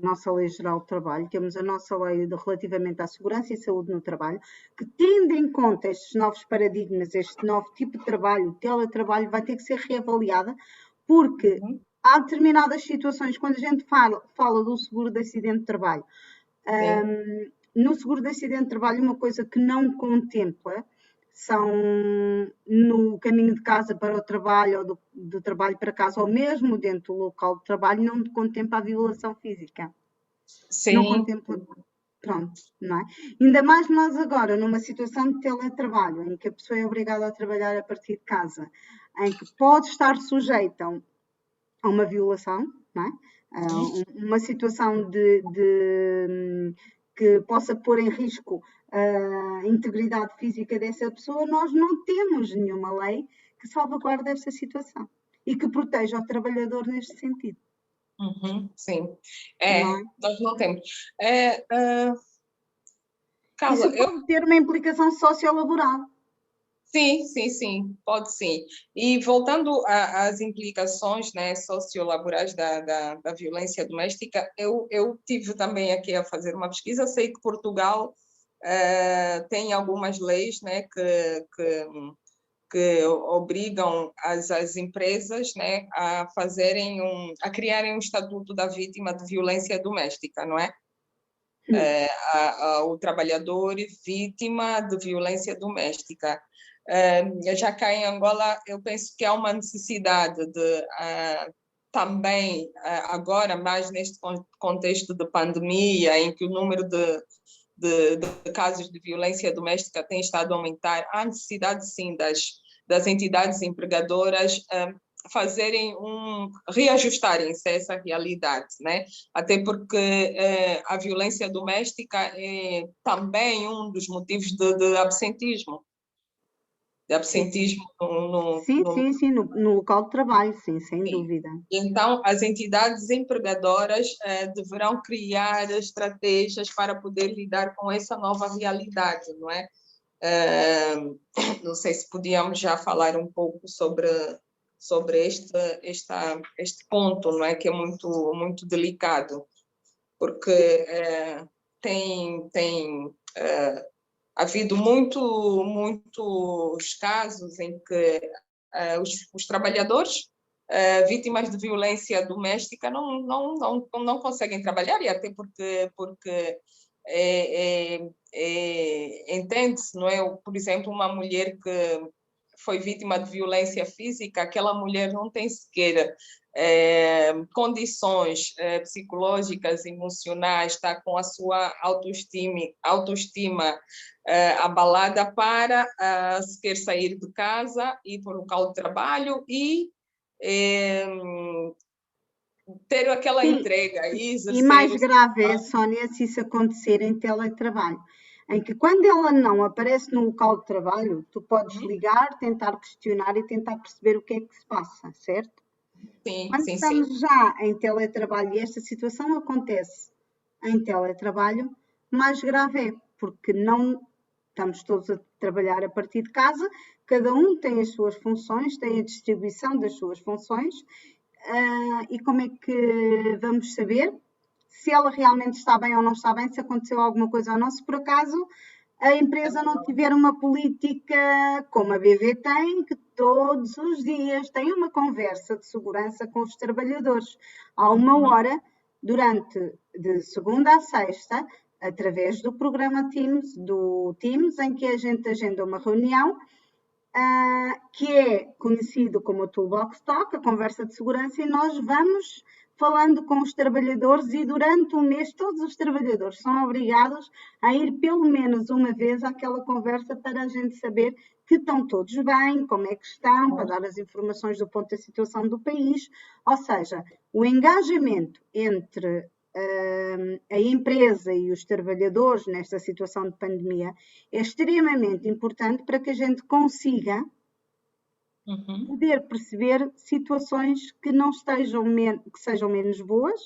nossa Lei Geral do Trabalho, temos a nossa lei relativamente à segurança e saúde no trabalho, que tendo em conta estes novos paradigmas, este novo tipo de trabalho, o teletrabalho, vai ter que ser reavaliada, porque há determinadas situações, quando a gente fala do seguro de acidente de trabalho, no seguro de acidente de trabalho, uma coisa que não contempla são no caminho de casa para o trabalho ou do trabalho para casa, ou mesmo dentro do local de trabalho, não contempla a violação física. Sim. Não contempla. Pronto, não é? Ainda mais nós agora, numa situação de teletrabalho, em que a pessoa é obrigada a trabalhar a partir de casa, em que pode estar sujeita a uma violação, não é? Uma situação que possa pôr em risco a integridade física dessa pessoa, nós não temos nenhuma lei que salvaguarde esta situação e que proteja o trabalhador neste sentido. Sim, Não é? nós não temos. Carla, isso pode ter uma implicação sociolaboral. Sim, pode sim. E voltando às implicações, né, sociolaborais da violência doméstica, eu tive também aqui a fazer uma pesquisa, sei que Portugal tem algumas leis, né, que obrigam as empresas, né, a criarem um estatuto da vítima de violência doméstica, não é? O trabalhador vítima de violência doméstica. Já cá em Angola, eu penso que há uma necessidade de também, agora, mais neste contexto de pandemia, em que o número de casos de violência doméstica tem estado a aumentar, há necessidade, sim, das entidades empregadoras fazerem reajustarem-se a essa realidade, né? Até porque a violência doméstica é também um dos motivos de absentismo. De absentismo no local de trabalho, sim, sem dúvida. Então, as entidades empregadoras deverão criar estratégias para poder lidar com essa nova realidade, não é? Não sei se podíamos já falar um pouco sobre este ponto, não é? Que é muito delicado, porque tem havido muitos casos em que os trabalhadores vítimas de violência doméstica não conseguem trabalhar, e até porque entende-se, não é? Por exemplo, uma mulher que foi vítima de violência física, aquela mulher não tem sequer condições psicológicas, emocionais, está com a sua autoestima abalada para sequer sair de casa, ir para o local de trabalho e ter aquela entrega e exercer. E mais grave é, Sónia, se isso acontecer em teletrabalho, em que quando ela não aparece no local de trabalho, tu podes ligar, tentar questionar e tentar perceber o que é que se passa, certo? Quando estamos já em teletrabalho e esta situação acontece em teletrabalho, mais grave é, porque não estamos todos a trabalhar a partir de casa, cada um tem as suas funções, tem a distribuição das suas funções, e como é que vamos saber se ela realmente está bem ou não está bem, se aconteceu alguma coisa ou não, se por acaso a empresa não tiver uma política como a BV tem, que todos os dias tem uma conversa de segurança com os trabalhadores, há uma hora, de segunda a sexta, através do programa Teams, em que a gente agenda uma reunião, que é conhecido como o Toolbox Talk, a conversa de segurança, e nós vamos falando com os trabalhadores, e durante um mês todos os trabalhadores são obrigados a ir pelo menos uma vez àquela conversa para a gente saber que estão todos bem, como é que estão, para dar as informações do ponto da situação do país. Ou seja, o engajamento entre a empresa e os trabalhadores nesta situação de pandemia é extremamente importante para que a gente consiga poder perceber situações que não estejam que sejam menos boas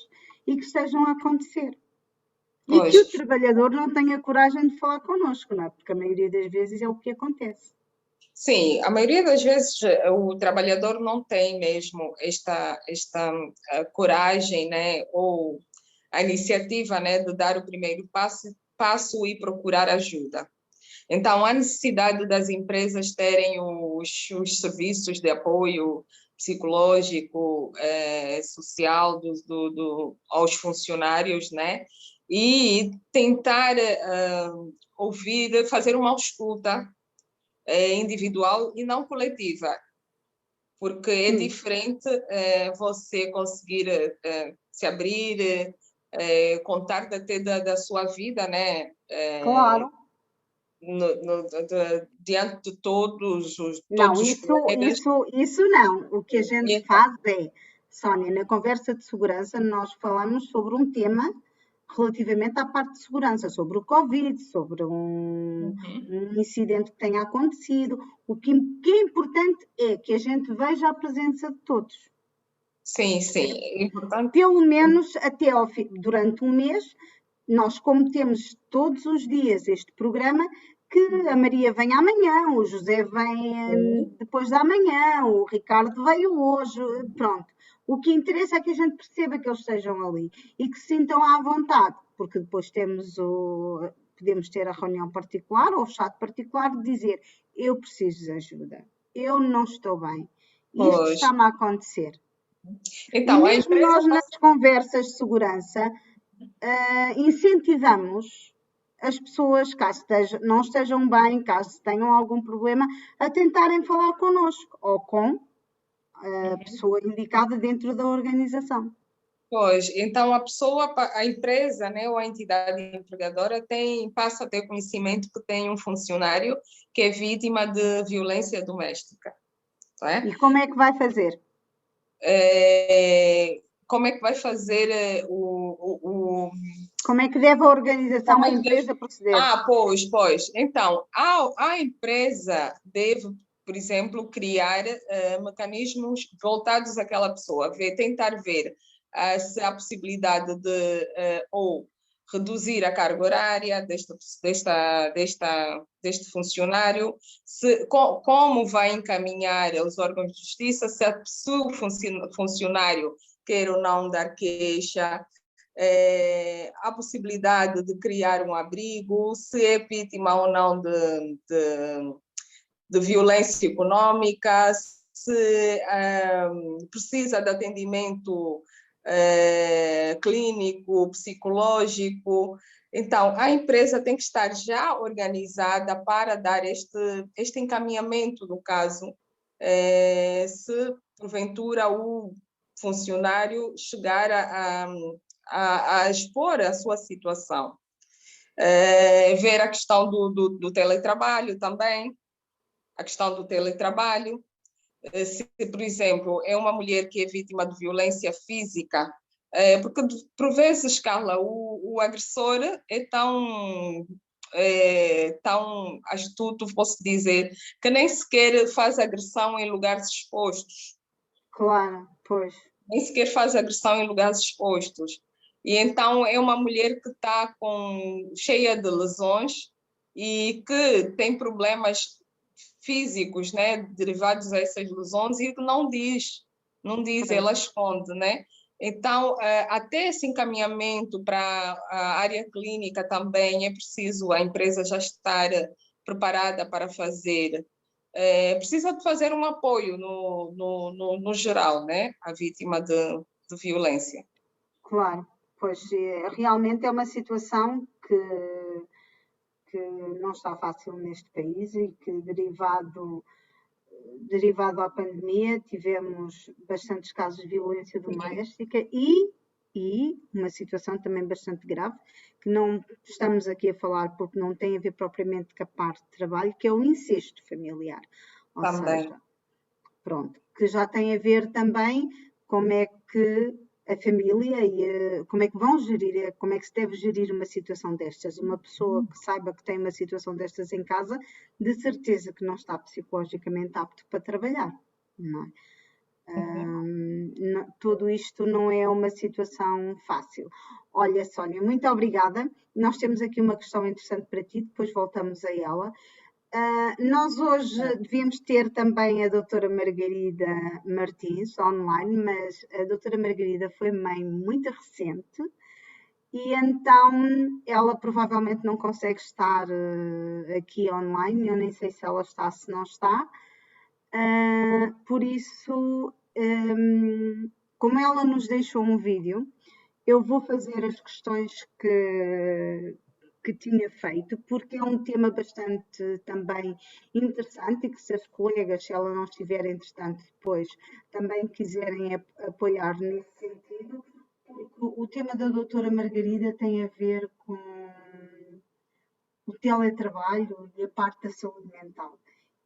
e que estejam a acontecer. E que o trabalhador não tenha coragem de falar connosco, não é? Porque a maioria das vezes é o que acontece. Sim, a maioria das vezes o trabalhador não tem mesmo esta coragem, né, ou a iniciativa, né, de dar o primeiro passo e procurar ajuda. Então, há necessidade das empresas terem os serviços de apoio psicológico, social aos funcionários, né? E tentar ouvir, fazer uma escuta individual e não coletiva, porque é diferente você conseguir se abrir, contar até da sua vida, né? Claro. Diante de todos os colegas. Isso não. O que a gente faz é, Sónia, na conversa de segurança, nós falamos sobre um tema relativamente à parte de segurança, sobre o Covid, sobre um incidente que tenha acontecido. O que é importante é que a gente veja a presença de todos. Sim, sim, é importante. Pelo menos até durante um mês, nós, como temos todos os dias este programa, que a Maria vem amanhã, o José vem depois da manhã, o Ricardo veio hoje, pronto. O que interessa é que a gente perceba que eles estejam ali e que se sintam à vontade, porque depois podemos ter a reunião particular ou o chat particular de dizer: eu preciso de ajuda, eu não estou bem, isto está-me a acontecer. Então, e mesmo nós nas conversas de segurança incentivamos as pessoas, caso não estejam bem, caso tenham algum problema, a tentarem falar connosco ou com a pessoa indicada dentro da organização. Pois, então a empresa, né, ou a entidade empregadora passa a ter conhecimento que tem um funcionário que é vítima de violência doméstica. Não é? E como é que vai fazer? Como é que vai fazer Como é que deve a organização, a empresa proceder? Pois. Então, a empresa deve, por exemplo, criar mecanismos voltados àquela pessoa, tentar ver se há possibilidade de ou reduzir a carga horária deste funcionário, como vai encaminhar os órgãos de justiça, se o funcionário quer ou não dar queixa, a possibilidade de criar um abrigo, se é vítima ou não de violência econômica, se precisa de atendimento clínico, psicológico. Então, a empresa tem que estar já organizada para dar este encaminhamento, no caso, se porventura o funcionário chegar a expor a sua situação. Ver a questão do teletrabalho também, a questão do teletrabalho. Se, por exemplo, é uma mulher que é vítima de violência física, porque, por vezes, Carla, o agressor é tão astuto, posso dizer, que nem sequer faz agressão em lugares expostos. Claro, pois. Nem sequer faz agressão em lugares expostos. E então é uma mulher que está cheia de lesões e que tem problemas físicos, né, derivados a essas lesões e que não diz, ela esconde, né? Então, até esse encaminhamento para a área clínica também é preciso a empresa já estar preparada para fazer. Precisa de fazer um apoio no geral, né, à vítima de violência. Claro, pois realmente é uma situação que não está fácil neste país e que derivado à pandemia tivemos bastantes casos de violência doméstica e uma situação também bastante grave, que não estamos aqui a falar porque não tem a ver propriamente com a parte de trabalho, que é o incesto familiar. Ou seja, pronto, que já tem a ver também como é que a família e como é que vão gerir, como é que se deve gerir uma situação destas. Uma pessoa que saiba que tem uma situação destas em casa, de certeza que não está psicologicamente apto para trabalhar. não é? Uhum. Tudo isto não é uma situação fácil. Olha, Sónia, muito obrigada. Nós temos aqui uma questão interessante para ti, depois voltamos a ela. Nós hoje devíamos ter também a doutora Margarida Martins online, mas a doutora Margarida foi mãe muito recente e então ela provavelmente não consegue estar aqui online. Eu nem sei se ela está, se não está. Por isso, como ela nos deixou um vídeo, eu vou fazer as questões que tinha feito, porque é um tema bastante também interessante e que se as colegas, se ela não estiver entretanto depois, também quiserem apoiar nesse sentido, porque o tema da doutora Margarida tem a ver com o teletrabalho e a parte da saúde mental.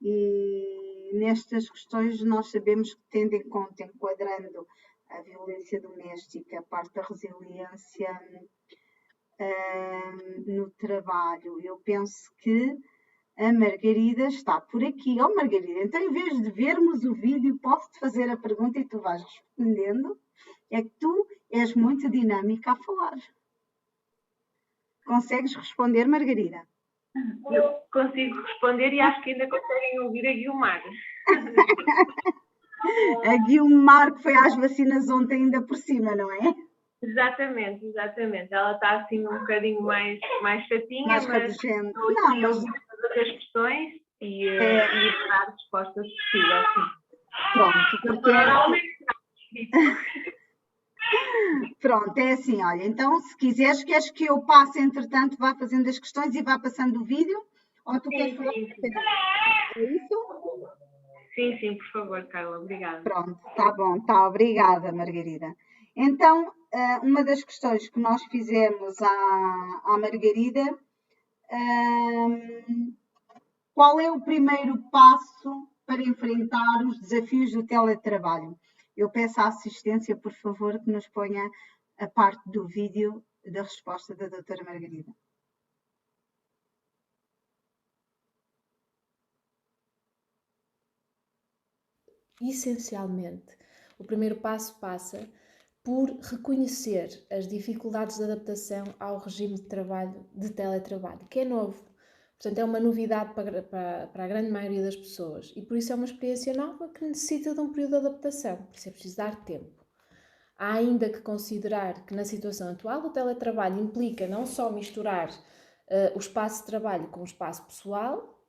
E nestas questões nós sabemos que, tendo em conta, enquadrando a violência doméstica, a parte da resiliência no trabalho, eu penso que a Margarida está por aqui. Oh, Margarida, então em vez de vermos o vídeo, posso-te fazer a pergunta e tu vais respondendo? É que tu és muito dinâmica a falar. Consegues responder, Margarida? Eu consigo responder e acho que ainda conseguem ouvir a Guilmar. A Guilmar, que foi às vacinas ontem ainda por cima, não é? Exatamente, exatamente. Ela está assim um bocadinho mais chatinha, Mais mas rabugente. estou Não, aqui a mas ouvir as outras questões e dar respostas possíveis. pronto, porque Normalmente pronto, é assim, olha, então se quiseres, queres que eu passe, entretanto, vá fazendo as questões e vá passando o vídeo? Ou tu queres falar? É isso? Sim, por favor, Carla, obrigada. Pronto, tá bom, tá, obrigada, Margarida. Então, uma das questões que nós fizemos à Margarida, qual é o primeiro passo para enfrentar os desafios do teletrabalho? Eu peço à assistência, por favor, que nos ponha a parte do vídeo da resposta da doutora Margarida. Essencialmente, o primeiro passo passa por reconhecer as dificuldades de adaptação ao regime de trabalho, de teletrabalho, que é novo. Portanto, é uma novidade para a grande maioria das pessoas e por isso é uma experiência nova que necessita de um período de adaptação, por isso é preciso dar tempo. Há ainda que considerar que na situação atual o teletrabalho implica não só misturar o espaço de trabalho com o espaço pessoal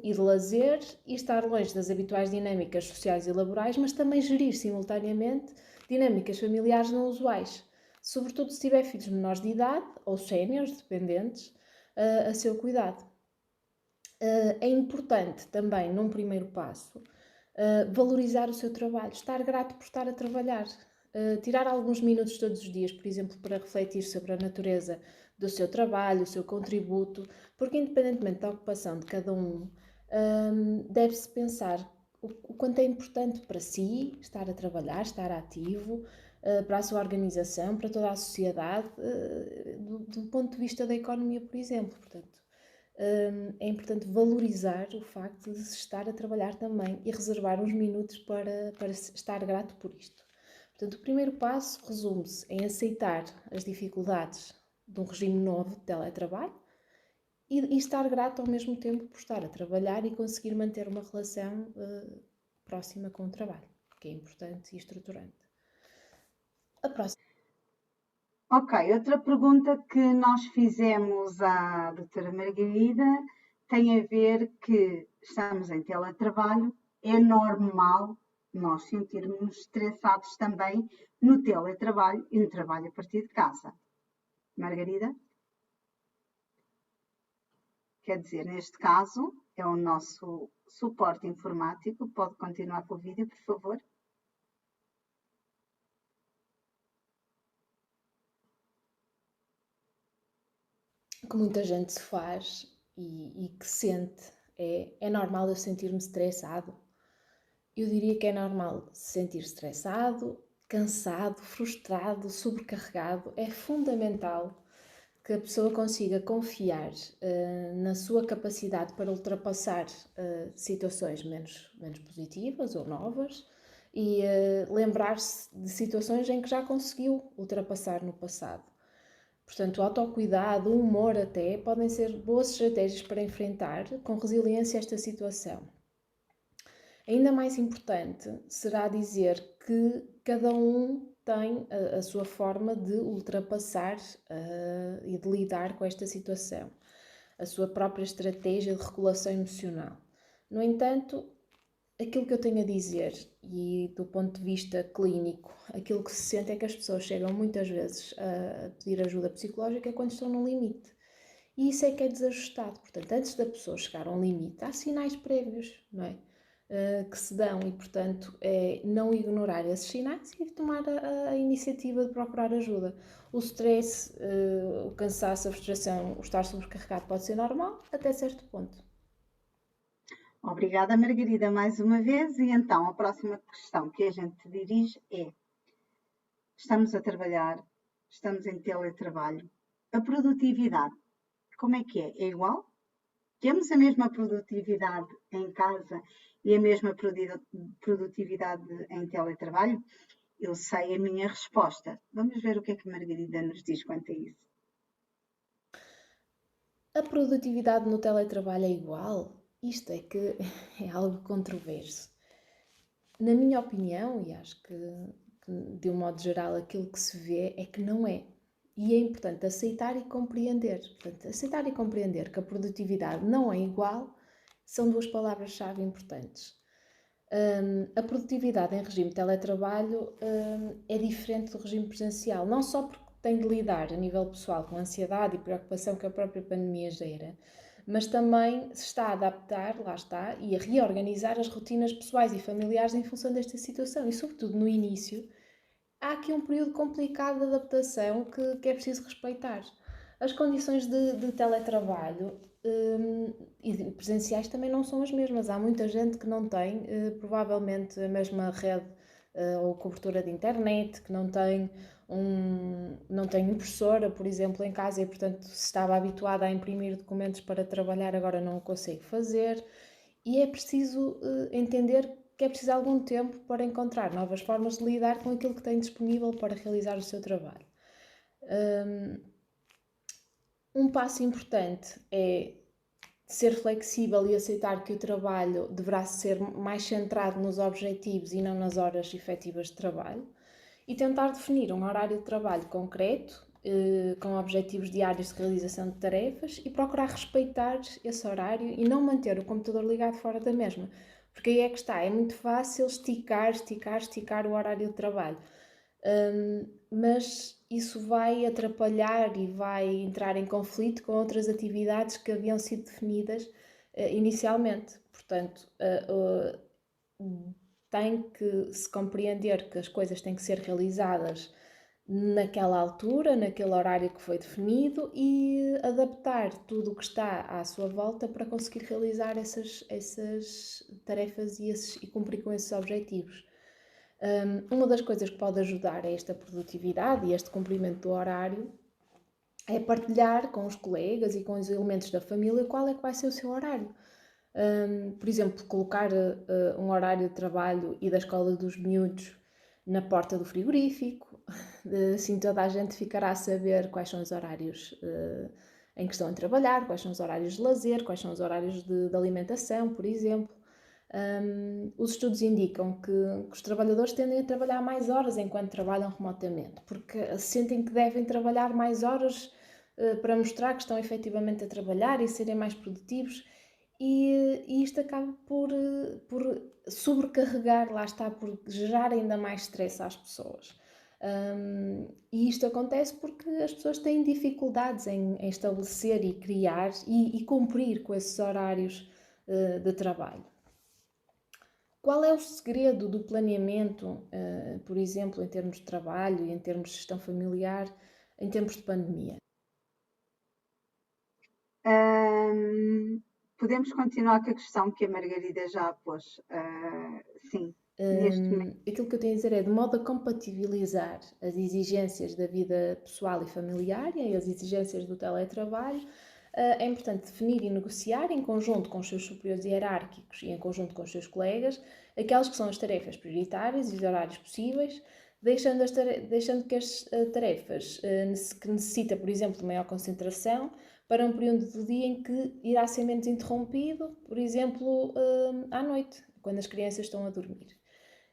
e de lazer e estar longe das habituais dinâmicas sociais e laborais, mas também gerir simultaneamente dinâmicas familiares não usuais, sobretudo se tiver filhos menores de idade ou séniores, dependentes, a seu cuidado. É importante também, num primeiro passo, valorizar o seu trabalho, estar grato por estar a trabalhar, tirar alguns minutos todos os dias, por exemplo, para refletir sobre a natureza do seu trabalho, o seu contributo, porque independentemente da ocupação de cada um, deve-se pensar o quanto é importante para si estar a trabalhar, estar ativo, para a sua organização, para toda a sociedade, do ponto de vista da economia, por exemplo. Portanto, é importante valorizar o facto de se estar a trabalhar também e reservar uns minutos para estar grato por isto. Portanto, o primeiro passo resume-se em aceitar as dificuldades de um regime novo de teletrabalho e estar grato ao mesmo tempo por estar a trabalhar e conseguir manter uma relação próxima com o trabalho, que é importante e estruturante. A próxima. Ok, outra pergunta que nós fizemos à doutora Margarida tem a ver que estamos em teletrabalho, é normal nós sentirmos estressados também no teletrabalho e no trabalho a partir de casa. Margarida? Quer dizer, neste caso, é o nosso suporte informático. Pode continuar com o vídeo, por favor? Que muita gente se faz e que sente, é normal eu sentir-me estressado. Eu diria que é normal se sentir estressado, cansado, frustrado, sobrecarregado. É fundamental que a pessoa consiga confiar na sua capacidade para ultrapassar situações menos positivas ou novas e lembrar-se de situações em que já conseguiu ultrapassar no passado. Portanto, o autocuidado, o humor até, podem ser boas estratégias para enfrentar com resiliência esta situação. Ainda mais importante será dizer que cada um tem a sua forma de ultrapassar e de lidar com esta situação, a sua própria estratégia de regulação emocional. No entanto, aquilo que eu tenho a dizer, e do ponto de vista clínico, aquilo que se sente é que as pessoas chegam muitas vezes a pedir ajuda psicológica quando estão no limite. E isso é que é desajustado. Portanto, antes da pessoa chegar a um limite, há sinais prévios, não é? Que se dão e, portanto, é não ignorar esses sinais e tomar a iniciativa de procurar ajuda. O stress, o cansaço, a frustração, o estar sobrecarregado pode ser normal até certo ponto. Obrigada, Margarida, mais uma vez. E então, a próxima questão que a gente dirige é: estamos a trabalhar, estamos em teletrabalho, a produtividade, como é que é? É igual? Temos a mesma produtividade em casa e a mesma produtividade em teletrabalho? Eu sei a minha resposta. Vamos ver o que é que a Margarida nos diz quanto a isso. A produtividade no teletrabalho é igual? Isto é que é algo controverso. Na minha opinião, e acho que de um modo geral aquilo que se vê é que não é. E é importante aceitar e compreender. Portanto, aceitar e compreender que a produtividade não é igual são duas palavras-chave importantes. A produtividade em regime de teletrabalho é diferente do regime presencial, não só porque tem de lidar a nível pessoal com a ansiedade e preocupação que a própria pandemia gera, mas também se está a adaptar, lá está, e a reorganizar as rotinas pessoais e familiares em função desta situação. E, sobretudo, no início, há aqui um período complicado de adaptação que é preciso respeitar. As condições de teletrabalho e presenciais também não são as mesmas. Há muita gente que não tem provavelmente a mesma rede ou cobertura de internet, que não tem impressora, por exemplo, em casa e, portanto, se estava habituada a imprimir documentos para trabalhar, agora não o consegue fazer. E é preciso entender que é preciso algum tempo para encontrar novas formas de lidar com aquilo que tem disponível para realizar o seu trabalho. Um passo importante é ser flexível e aceitar que o trabalho deverá ser mais centrado nos objetivos e não nas horas efetivas de trabalho, e tentar definir um horário de trabalho concreto, com objetivos diários de realização de tarefas, e procurar respeitar esse horário e não manter o computador ligado fora da mesma, porque aí é que está, é muito fácil esticar o horário de trabalho. Mas isso vai atrapalhar e vai entrar em conflito com outras atividades que haviam sido definidas inicialmente. Portanto, tem que se compreender que as coisas têm que ser realizadas naquela altura, naquele horário que foi definido, e adaptar tudo o que está à sua volta para conseguir realizar essas tarefas e cumprir com esses objetivos. Uma das coisas que pode ajudar a esta produtividade e este cumprimento do horário é partilhar com os colegas e com os elementos da família qual é que vai ser o seu horário. Por exemplo, colocar um horário de trabalho e da escola dos miúdos na porta do frigorífico, assim toda a gente ficará a saber quais são os horários em que estão a trabalhar, quais são os horários de lazer, quais são os horários de alimentação, por exemplo. Os estudos indicam que os trabalhadores tendem a trabalhar mais horas enquanto trabalham remotamente, porque sentem que devem trabalhar mais horas para mostrar que estão efetivamente a trabalhar e serem mais produtivos, e isto acaba por sobrecarregar, lá está, por gerar ainda mais stress às pessoas. E isto acontece porque as pessoas têm dificuldades em estabelecer e criar e cumprir com esses horários de trabalho. Qual é o segredo do planeamento, por exemplo, em termos de trabalho e em termos de gestão familiar, em tempos de pandemia? Podemos continuar com a questão que a Margarida já pôs. Sim, neste momento. Aquilo que eu tenho a dizer é de modo a compatibilizar as exigências da vida pessoal e familiar e as exigências do teletrabalho. É importante definir e negociar em conjunto com os seus superiores hierárquicos e em conjunto com os seus colegas aquelas que são as tarefas prioritárias e os horários possíveis, deixando que as tarefas que necessita, por exemplo, de maior concentração para um período do dia em que irá ser menos interrompido, por exemplo, à noite, quando as crianças estão a dormir.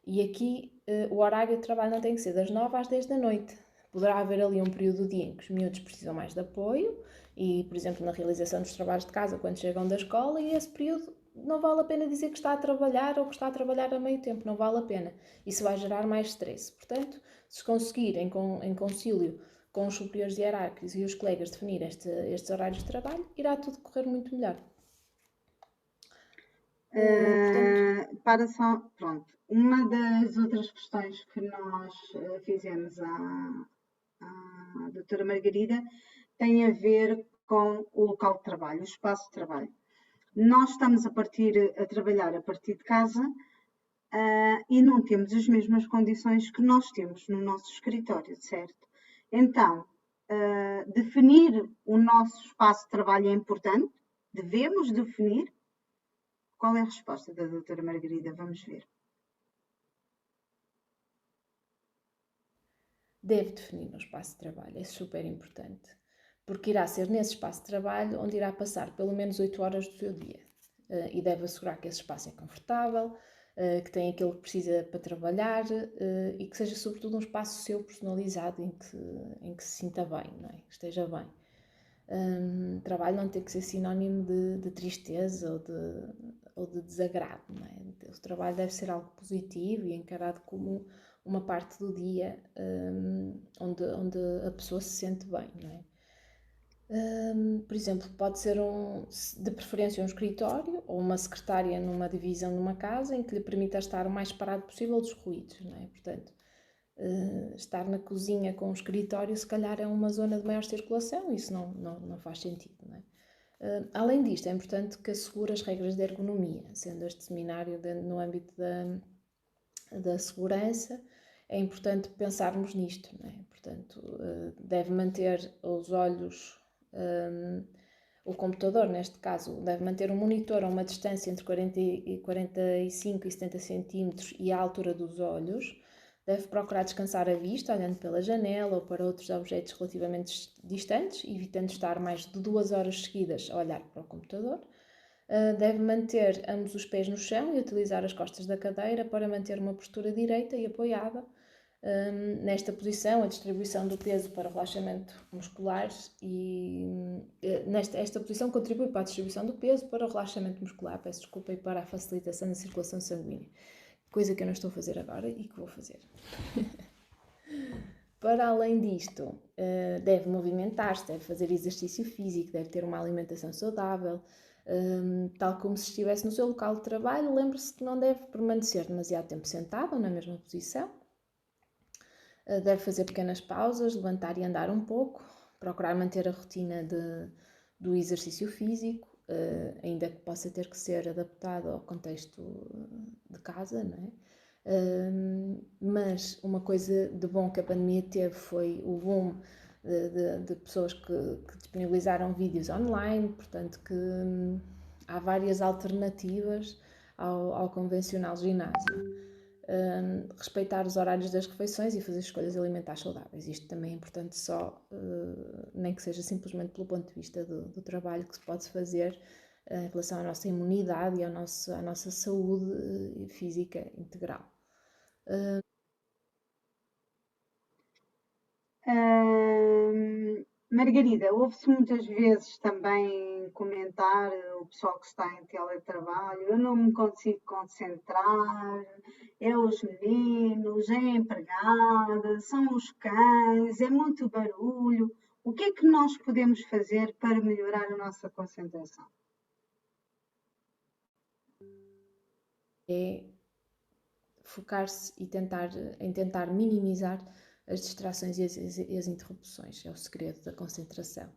E aqui o horário de trabalho não tem que ser das 9 às 10 da noite. Poderá haver ali um período do dia em que os miúdos precisam mais de apoio e, por exemplo, na realização dos trabalhos de casa quando chegam da escola, e esse período não vale a pena dizer que está a trabalhar ou que está a trabalhar a meio tempo, não vale a pena. Isso vai gerar mais stress. Portanto, se conseguirem em concílio com os superiores hierárquicos e os colegas definir estes horários de trabalho, irá tudo correr muito melhor. Para só, pronto. Uma das outras questões que nós fizemos à doutora Margarida tem a ver com o local de trabalho, o espaço de trabalho. Nós estamos a trabalhar a partir de casa e não temos as mesmas condições que nós temos no nosso escritório, certo? Então, definir o nosso espaço de trabalho é importante? Devemos definir? Qual é a resposta da doutora Margarida? Vamos ver. Deve definir um espaço de trabalho, é super importante, porque irá ser nesse espaço de trabalho onde irá passar pelo menos 8 horas do seu dia. E deve assegurar que esse espaço é confortável, que tem aquilo que precisa para trabalhar e que seja sobretudo um espaço seu personalizado em que se sinta bem, não é? Que esteja bem. Trabalho não tem que ser sinónimo de tristeza ou de desagrado, não é? O trabalho deve ser algo positivo e encarado como uma parte do dia onde a pessoa se sente bem, não é? Por exemplo, pode ser de preferência um escritório ou uma secretária numa divisão numa casa em que lhe permita estar o mais separado possível dos ruídos, não é? Portanto, estar na cozinha com um escritório se calhar é uma zona de maior circulação, isso não faz sentido, não é? Além disto, é importante que assegure as regras de ergonomia, sendo este seminário no âmbito da segurança, é importante pensarmos nisto, não é? Portanto, deve manter os olhos, o computador neste caso, deve manter um monitor a uma distância entre 45 e 70 centímetros e a altura dos olhos, deve procurar descansar a vista, olhando pela janela ou para outros objetos relativamente distantes, evitando estar mais de 2 horas seguidas a olhar para o computador. Deve manter ambos os pés no chão e utilizar as costas da cadeira para manter uma postura direita e apoiada. Nesta posição, a distribuição do peso para o relaxamento muscular esta posição contribui para a distribuição do peso para o relaxamento muscular, peço desculpa, e para a facilitação da circulação sanguínea, coisa que eu não estou a fazer agora e que vou fazer. Para além disto, deve movimentar-se, deve fazer exercício físico, deve ter uma alimentação saudável, tal como se estivesse no seu local de trabalho. Lembre-se que não deve permanecer demasiado tempo sentado ou na mesma posição. Deve fazer pequenas pausas, levantar e andar um pouco, procurar manter a rotina do exercício físico, ainda que possa ter que ser adaptado ao contexto de casa, não é? Mas uma coisa de bom que a pandemia teve foi o boom de pessoas que disponibilizaram vídeos online, portanto que há várias alternativas ao convencional ginásio. Respeitar os horários das refeições e fazer escolhas alimentares saudáveis. Isto também é importante nem que seja simplesmente pelo ponto de vista do trabalho que se pode fazer em relação à nossa imunidade e à nossa saúde física integral. Margarida, ouve-se muitas vezes também comentar o pessoal que está em teletrabalho: eu não me consigo concentrar, é os meninos, é a empregada, são os cães, é muito barulho. O que é que nós podemos fazer para melhorar a nossa concentração? É focar-se em tentar minimizar as distrações e as interrupções, é o segredo da concentração.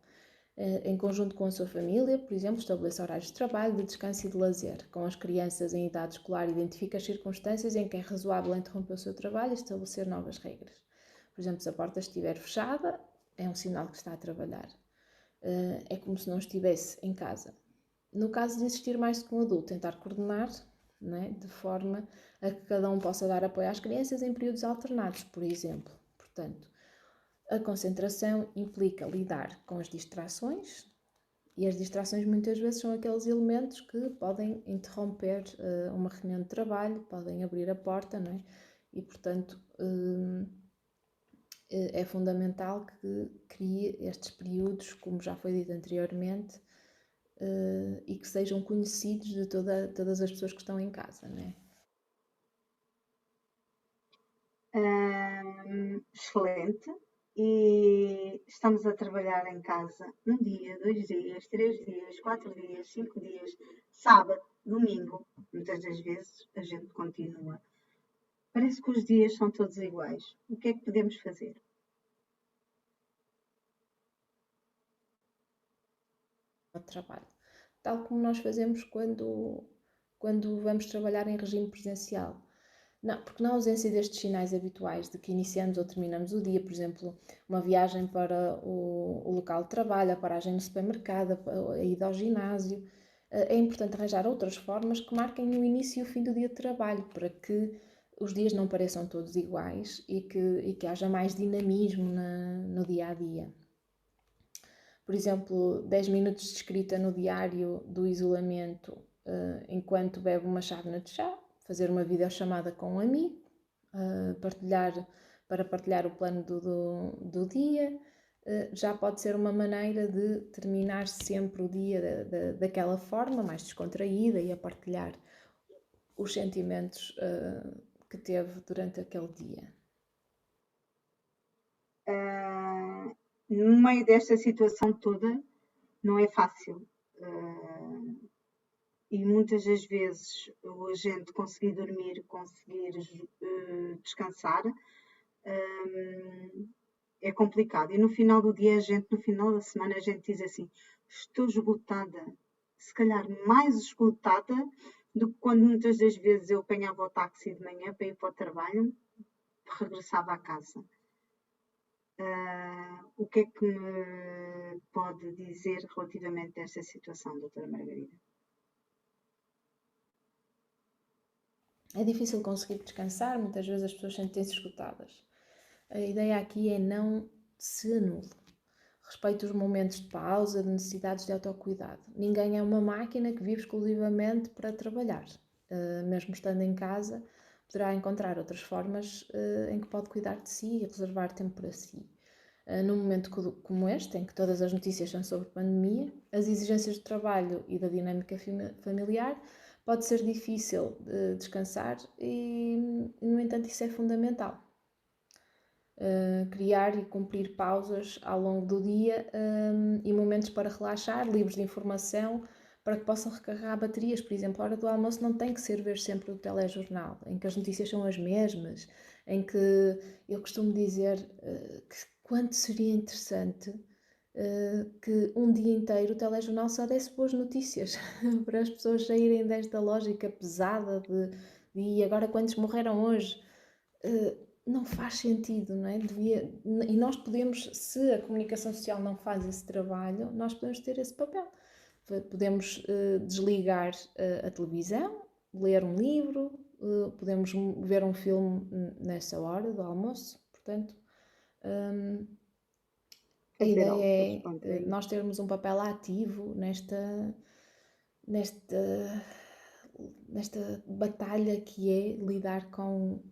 Em conjunto com a sua família, por exemplo, estabeleça horários de trabalho, de descanso e de lazer. Com as crianças em idade escolar, identifica as circunstâncias em que é razoável interromper o seu trabalho e estabelecer novas regras. Por exemplo, se a porta estiver fechada, é um sinal que está a trabalhar. É como se não estivesse em casa. No caso de existir mais do que um adulto, tentar coordenar, né, de forma a que cada um possa dar apoio às crianças em períodos alternados, por exemplo. Portanto, a concentração implica lidar com as distrações, e as distrações muitas vezes são aqueles elementos que podem interromper uma reunião de trabalho, podem abrir a porta, não é? E, portanto, é fundamental que crie estes períodos, como já foi dito anteriormente, e que sejam conhecidos de todas as pessoas que estão em casa, não é? Excelente. E estamos a trabalhar em casa 1 dia, 2 dias, 3 dias, 4 dias, 5 dias, sábado, domingo. Muitas das vezes a gente continua. Parece que os dias são todos iguais. O que é que podemos fazer? Ao trabalho, tal como nós fazemos quando vamos trabalhar em regime presencial. Não, porque na ausência destes sinais habituais de que iniciamos ou terminamos o dia, por exemplo, uma viagem para o local de trabalho, a paragem no supermercado, a ida ao ginásio, é importante arranjar outras formas que marquem o início e o fim do dia de trabalho, para que os dias não pareçam todos iguais e que haja mais dinamismo no dia a dia. Por exemplo, 10 minutos de escrita no diário do isolamento enquanto bebe uma chávena de chá, fazer uma videochamada com um amigo, para partilhar o plano do dia, já pode ser uma maneira de terminar sempre o dia daquela forma, mais descontraída, e a partilhar os sentimentos que teve durante aquele dia. No meio desta situação toda, não é fácil. E muitas das vezes a gente conseguir dormir, conseguir descansar, é complicado. E no final do dia, no final da semana, a gente diz assim: estou esgotada. Se calhar mais esgotada do que quando muitas das vezes eu apanhava o táxi de manhã para ir para o trabalho, regressava à casa. O que é que me pode dizer relativamente a esta situação, doutora Margarida? É difícil conseguir descansar, muitas vezes as pessoas sentem-se esgotadas. A ideia aqui é não se anule. Respeite os momentos de pausa, de necessidades de autocuidado. Ninguém é uma máquina que vive exclusivamente para trabalhar. Mesmo estando em casa, poderá encontrar outras formas em que pode cuidar de si e reservar tempo para si. Num momento como este, em que todas as notícias são sobre pandemia, as exigências de trabalho e da dinâmica familiar, pode ser difícil descansar e, no entanto, isso é fundamental. Criar e cumprir pausas ao longo do dia e momentos para relaxar, livres de informação, para que possam recarregar baterias. Por exemplo, a hora do almoço não tem que ser ver sempre o telejornal, em que as notícias são as mesmas, em que eu costumo dizer que quanto seria interessante que um dia inteiro o telejornal só desse boas notícias, para as pessoas saírem desta lógica pesada de e agora quantos morreram hoje? Não faz sentido, não é? E nós podemos, se a comunicação social não faz esse trabalho, nós podemos ter esse papel. Podemos desligar a televisão, ler um livro, podemos ver um filme nessa hora do almoço. Portanto, a ideia é nós termos um papel ativo nesta batalha que é lidar com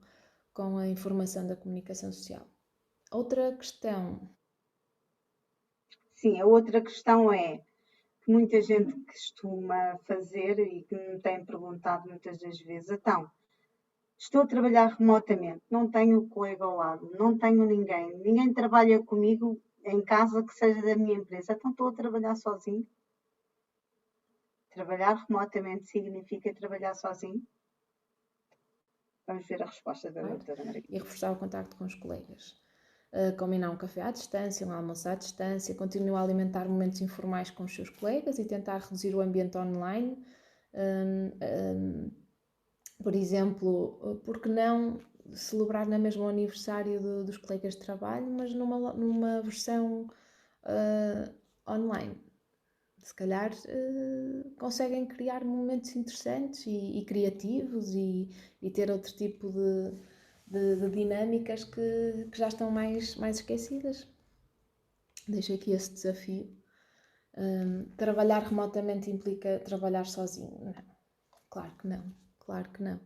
a informação da comunicação social. Outra questão. Sim, a outra questão é que muita gente costuma fazer e que me tem perguntado muitas das vezes: então, estou a trabalhar remotamente, não tenho colega ao lado, não tenho ninguém trabalha comigo em casa que seja da minha empresa, então estou a trabalhar sozinho? Trabalhar remotamente significa trabalhar sozinho? Vamos ver a resposta da doutora Margarida. E reforçar o contacto com os colegas. combinar um café à distância, um almoço à distância, continuar a alimentar momentos informais com os seus colegas e tentar reduzir o ambiente online. Por exemplo, por que não celebrar na mesma o aniversário dos colegas de trabalho, mas numa versão online? Se calhar conseguem criar momentos interessantes e criativos e ter outro tipo de dinâmicas que já estão mais esquecidas. Deixo aqui esse desafio. Trabalhar remotamente implica trabalhar sozinho? Não, claro que não, claro que não.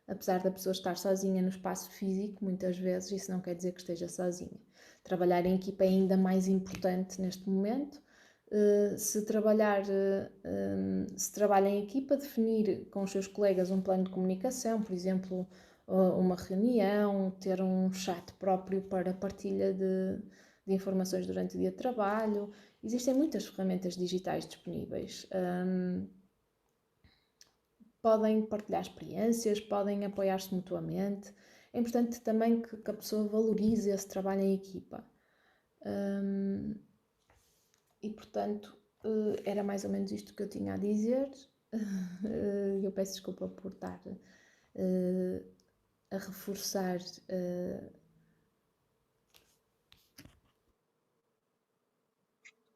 Apesar da pessoa estar sozinha no espaço físico, muitas vezes isso não quer dizer que esteja sozinha. Trabalhar em equipa é ainda mais importante neste momento. Se trabalha em equipa, definir com os seus colegas um plano de comunicação, por exemplo, uma reunião, ter um chat próprio para partilha de informações durante o dia de trabalho. Existem muitas ferramentas digitais disponíveis. Podem partilhar experiências, podem apoiar-se mutuamente. É importante também que a pessoa valorize esse trabalho em equipa. E, portanto, era mais ou menos isto que eu tinha a dizer. Eu peço desculpa por estar a reforçar.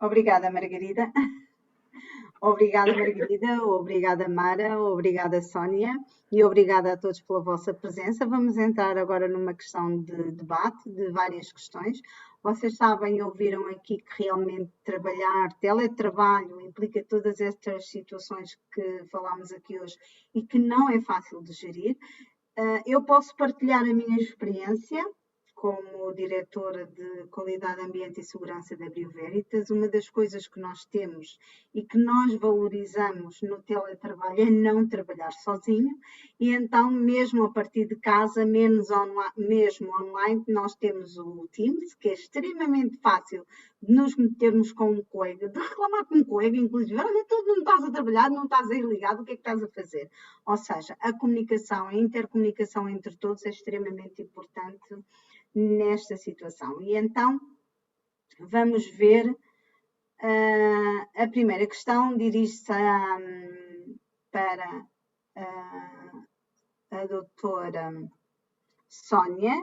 Obrigada, Margarida. Obrigada, Margarida. Obrigada, Mara. Obrigada, Sónia. E obrigada a todos pela vossa presença. Vamos entrar agora numa questão de debate, de várias questões. Vocês sabem e ouviram aqui que realmente teletrabalho, implica todas estas situações que falámos aqui hoje e que não é fácil de gerir. Eu posso partilhar a minha experiência como diretora de Qualidade, Ambiente e Segurança da Brio Veritas. Uma das coisas que nós temos e que nós valorizamos no teletrabalho é não trabalhar sozinho, e então mesmo a partir de casa, mesmo online, nós temos o Teams, que é extremamente fácil de nos metermos com um colega, de reclamar com um colega, inclusive, olha, tu não estás a trabalhar, não estás aí ligado, o que é que estás a fazer? Ou seja, a comunicação, a intercomunicação entre todos é extremamente importante nesta situação. E então, vamos ver a primeira questão, dirige-se para a doutora Sónia,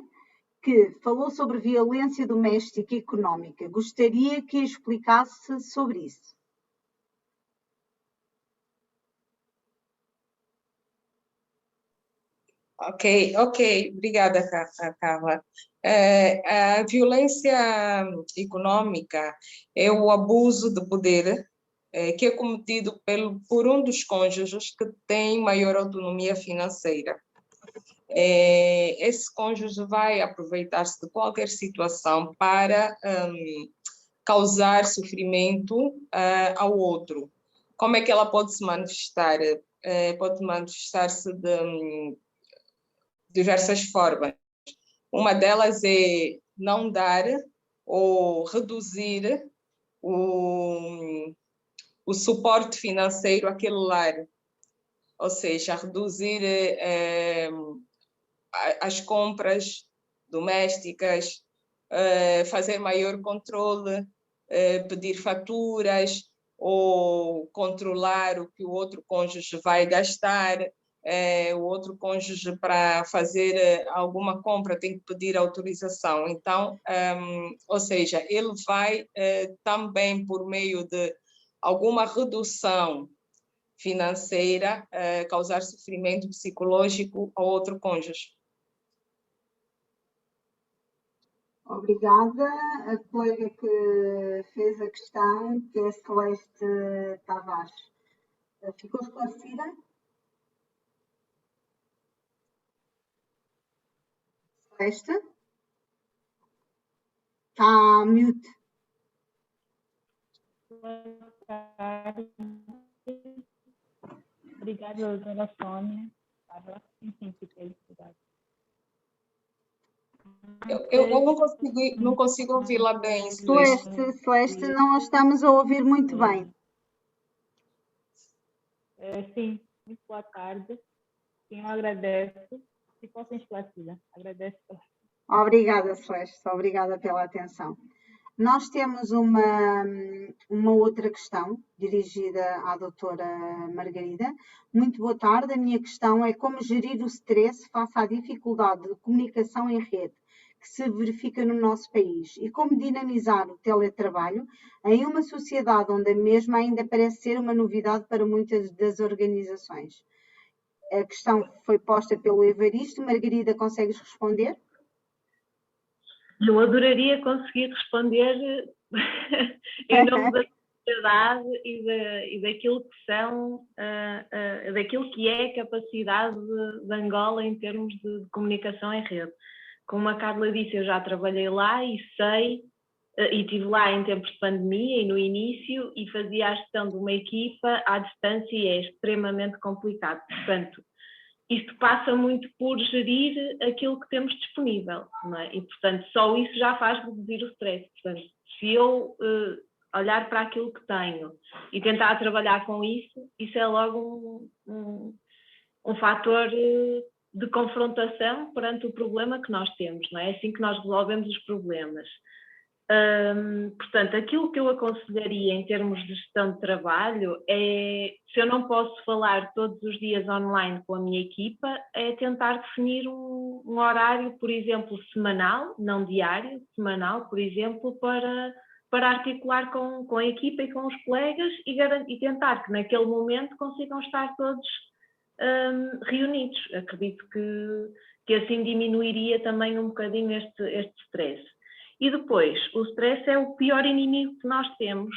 que falou sobre violência doméstica e económica. Gostaria que explicasse sobre isso. Ok, obrigada, Carla. A violência econômica é o abuso de poder que é cometido por um dos cônjuges que tem maior autonomia financeira. Esse cônjuge vai aproveitar-se de qualquer situação para causar sofrimento ao outro. Como é que ela pode se manifestar? Pode manifestar-se de diversas formas. Uma delas é não dar ou reduzir o suporte financeiro àquele lar, ou seja, reduzir as compras domésticas, fazer maior controle, pedir faturas ou controlar o que o outro cônjuge vai gastar. O outro cônjuge, para fazer alguma compra, tem que pedir autorização. Então, ou seja, ele vai também, por meio de alguma redução financeira, causar sofrimento psicológico ao outro cônjuge. Obrigada. A colega que fez a questão, que é Celeste Tavares, ficou esclarecida? Celeste? Está mute. Boa tarde. Obrigada, dona Sônia. Eu não consigo ouvi-la bem. Celeste, não a estamos a ouvir muito bem. Sim, muito boa tarde. Quem eu agradeço, se fosse esclarecida, agradeço. Obrigada, Celeste, obrigada pela atenção. Nós temos uma outra questão dirigida à doutora Margarida. Muito boa tarde. A minha questão é como gerir o stress face à dificuldade de comunicação em rede que se verifica no nosso país e como dinamizar o teletrabalho em uma sociedade onde a mesma ainda parece ser uma novidade para muitas das organizações. A questão foi posta pelo Evaristo. Margarida, consegues responder? Eu adoraria conseguir responder em nome da sociedade e daquilo que são, daquilo que é a capacidade de Angola em termos de comunicação em rede. Como a Carla disse, eu já trabalhei lá e sei, e estive lá em tempos de pandemia e no início, e fazia a gestão de uma equipa à distância e é extremamente complicado. Portanto, isto passa muito por gerir aquilo que temos disponível, não é? E, portanto, só isso já faz reduzir o stress. Portanto, se eu olhar para aquilo que tenho e tentar trabalhar com isso, isso é logo um fator de confrontação perante o problema que nós temos, não é? É assim que nós resolvemos os problemas. Portanto, aquilo que eu aconselharia em termos de gestão de trabalho é, se eu não posso falar todos os dias online com a minha equipa, é tentar definir um horário, por exemplo, semanal, não diário, semanal, por exemplo, para articular com a equipa e com os colegas e tentar que naquele momento consigam estar todos reunidos. Acredito que assim diminuiria também um bocadinho este stress. E depois, o stress é o pior inimigo que nós temos,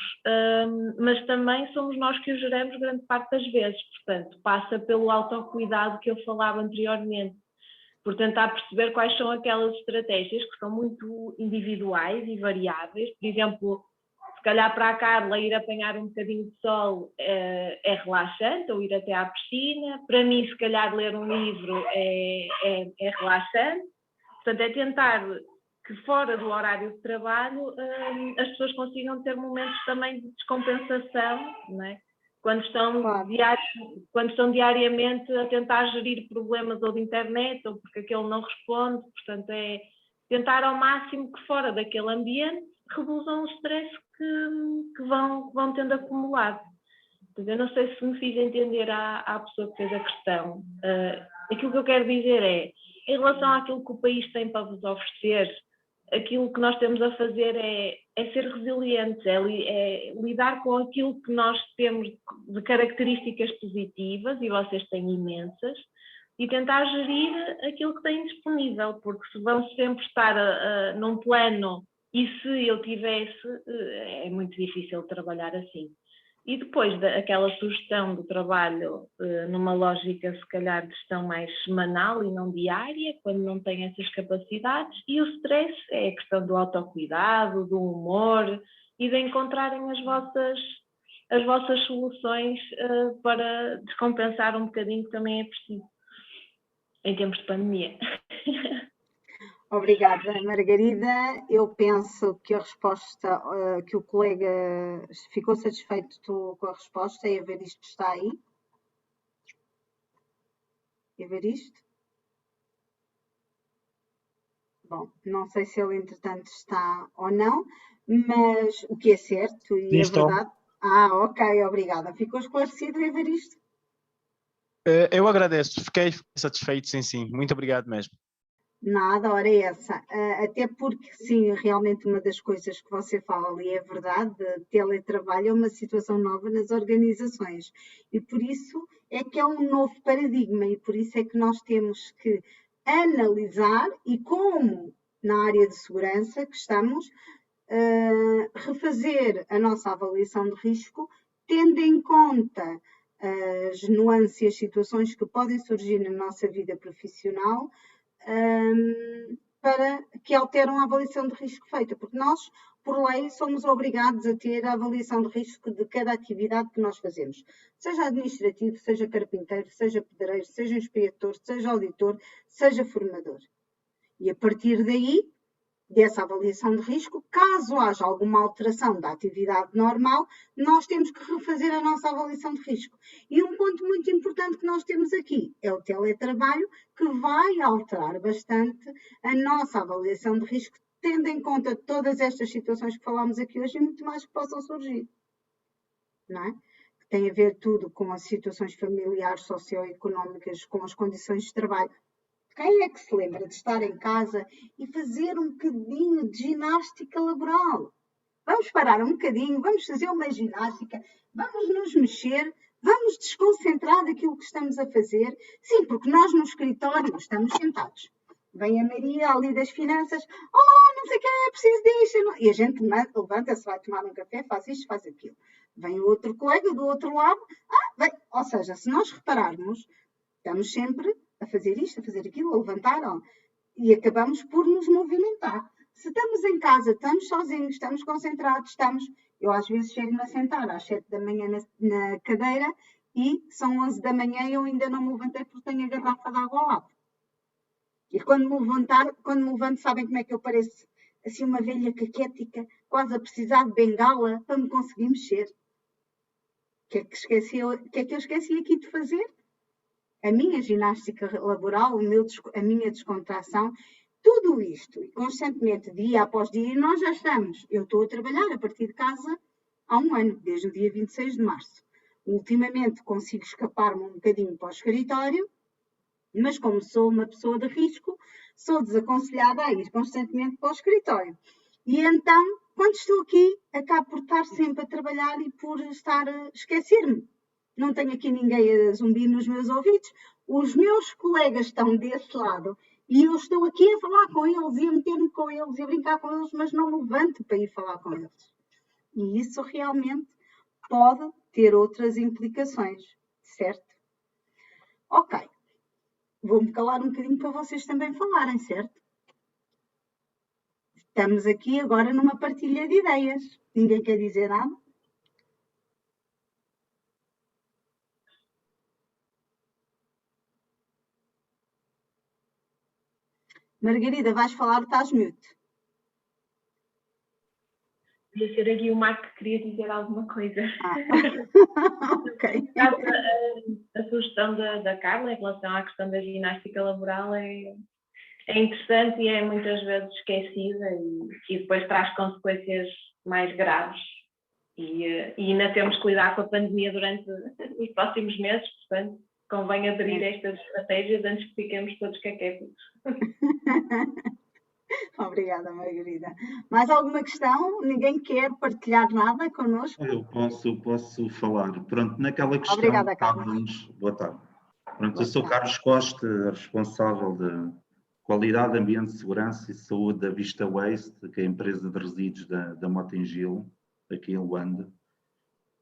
mas também somos nós que o geramos grande parte das vezes. Portanto, passa pelo autocuidado que eu falava anteriormente, por tentar perceber quais são aquelas estratégias que são muito individuais e variáveis. Por exemplo, se calhar para a Carla ir apanhar um bocadinho de sol é relaxante, ou ir até à piscina. Para mim, se calhar ler um livro é relaxante. Portanto, é tentar que fora do horário de trabalho as pessoas consigam ter momentos também de descompensação, não é? Quando estão diariamente a tentar gerir problemas ou de internet ou porque aquele não responde. Portanto, é tentar ao máximo que fora daquele ambiente reduzam o stress que vão tendo acumulado. Eu não sei se me fiz entender à pessoa que fez a questão. Aquilo que eu quero dizer é, em relação àquilo que o país tem para vos oferecer, aquilo que nós temos a fazer é ser resilientes, é lidar com aquilo que nós temos de características positivas, e vocês têm imensas, e tentar gerir aquilo que têm disponível, porque se vão sempre estar num plano e se eu tivesse, é muito difícil trabalhar assim. E depois aquela sugestão do trabalho numa lógica, se calhar, de gestão mais semanal e não diária, quando não tem essas capacidades, e o stress é a questão do autocuidado, do humor e de encontrarem as vossas soluções para descompensar um bocadinho, que também é preciso em tempos de pandemia. Obrigada, Margarida. Eu penso que a resposta, que o colega ficou satisfeito com a resposta. Evaristo está aí? Evaristo? Bom, não sei se ele entretanto está ou não, mas o que é certo e é verdade... Ok, obrigada. Ficou esclarecido, Evaristo? Eu agradeço, fiquei satisfeito, sim. Muito obrigado mesmo. Nada, ora é essa. Até porque, sim, realmente uma das coisas que você fala ali é verdade, teletrabalho é uma situação nova nas organizações e por isso é que é um novo paradigma e por isso é que nós temos que analisar e como na área de segurança que estamos, refazer a nossa avaliação de risco, tendo em conta as nuances e as situações que podem surgir na nossa vida profissional, para que alteram a avaliação de risco feita, porque nós, por lei, somos obrigados a ter a avaliação de risco de cada atividade que nós fazemos, seja administrativo, seja carpinteiro, seja pedreiro, seja inspetor, seja auditor, seja formador. E a partir daí, dessa avaliação de risco. Caso haja alguma alteração da atividade normal, nós temos que refazer a nossa avaliação de risco. E um ponto muito importante que nós temos aqui é o teletrabalho, que vai alterar bastante a nossa avaliação de risco, tendo em conta todas estas situações que falámos aqui hoje e muito mais que possam surgir. Não é? Tem a ver tudo com as situações familiares, socioeconómicas, com as condições de trabalho. Quem é que se lembra de estar em casa e fazer um bocadinho de ginástica laboral? Vamos parar um bocadinho, vamos fazer uma ginástica, vamos nos mexer, vamos desconcentrar daquilo que estamos a fazer. Sim, porque nós no escritório estamos sentados. Vem a Maria ali das finanças, não sei o que é preciso disto. E a gente levanta-se, vai tomar um café, faz isto, faz aquilo. Vem o outro colega do outro lado, ou seja, se nós repararmos, estamos sempre a fazer isto, a fazer aquilo, a levantar, e acabamos por nos movimentar. Se estamos em casa, estamos sozinhos, estamos concentrados, eu às vezes chego-me a sentar às 7 da manhã na cadeira e são 11 da manhã e eu ainda não me levantei porque tenho a garrafa de água ao lado. E quando me levanto, sabem como é que eu pareço? Assim uma velha caquética, quase a precisar de bengala para me conseguir mexer. O que é que eu esqueci aqui de fazer? A minha ginástica laboral, a minha descontração, tudo isto, constantemente, dia após dia, e nós já estamos. Eu estou a trabalhar a partir de casa há um ano, desde o dia 26 de março. Ultimamente consigo escapar-me um bocadinho para o escritório, mas como sou uma pessoa de risco, sou desaconselhada a ir constantemente para o escritório. E então, quando estou aqui, acabo por estar sempre a trabalhar e por estar a esquecer-me. Não tenho aqui ninguém a zumbir nos meus ouvidos. Os meus colegas estão desse lado e eu estou aqui a falar com eles e a meter-me com eles e a brincar com eles, mas não me levanto para ir falar com eles. E isso realmente pode ter outras implicações, certo? Ok. Vou-me calar um bocadinho para vocês também falarem, certo? Estamos aqui agora numa partilha de ideias. Ninguém quer dizer nada? Margarida, vais falar, estás mute. Podia ser aqui o Marco que queria dizer alguma coisa. Ok. A sugestão da Carla em relação à questão da ginástica laboral é interessante e é muitas vezes esquecida e depois traz consequências mais graves. E ainda temos que lidar com a pandemia durante os próximos meses, portanto, convém aderir a estas estratégias antes que fiquemos todos caquéticos. Obrigada, Margarida. Mais alguma questão? Ninguém quer partilhar nada connosco? Eu posso falar. Pronto, naquela questão... Obrigada, Carlos. Boa tarde. Pronto, eu sou Carlos Costa, responsável de Qualidade, Ambiente, Segurança e Saúde da Vista Waste, que é a empresa de resíduos da Motengil, aqui em Luanda.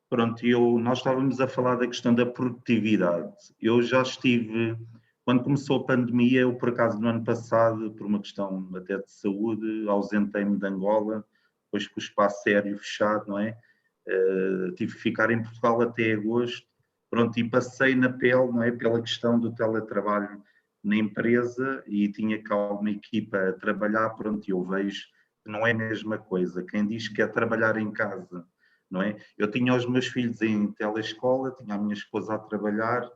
Pronto, nós estávamos a falar da questão da produtividade. Eu já estive, quando começou a pandemia, eu por acaso no ano passado, por uma questão até de saúde, ausentei-me de Angola, depois com o espaço aéreo fechado, não é? Tive que ficar em Portugal até agosto, pronto, e passei na pele, não é? Pela questão do teletrabalho na empresa e tinha cá uma equipa a trabalhar, pronto, e eu vejo que não é a mesma coisa. Quem diz que é trabalhar em casa, não é? Eu tinha os meus filhos em telescola, tinha a minha esposa a trabalhar,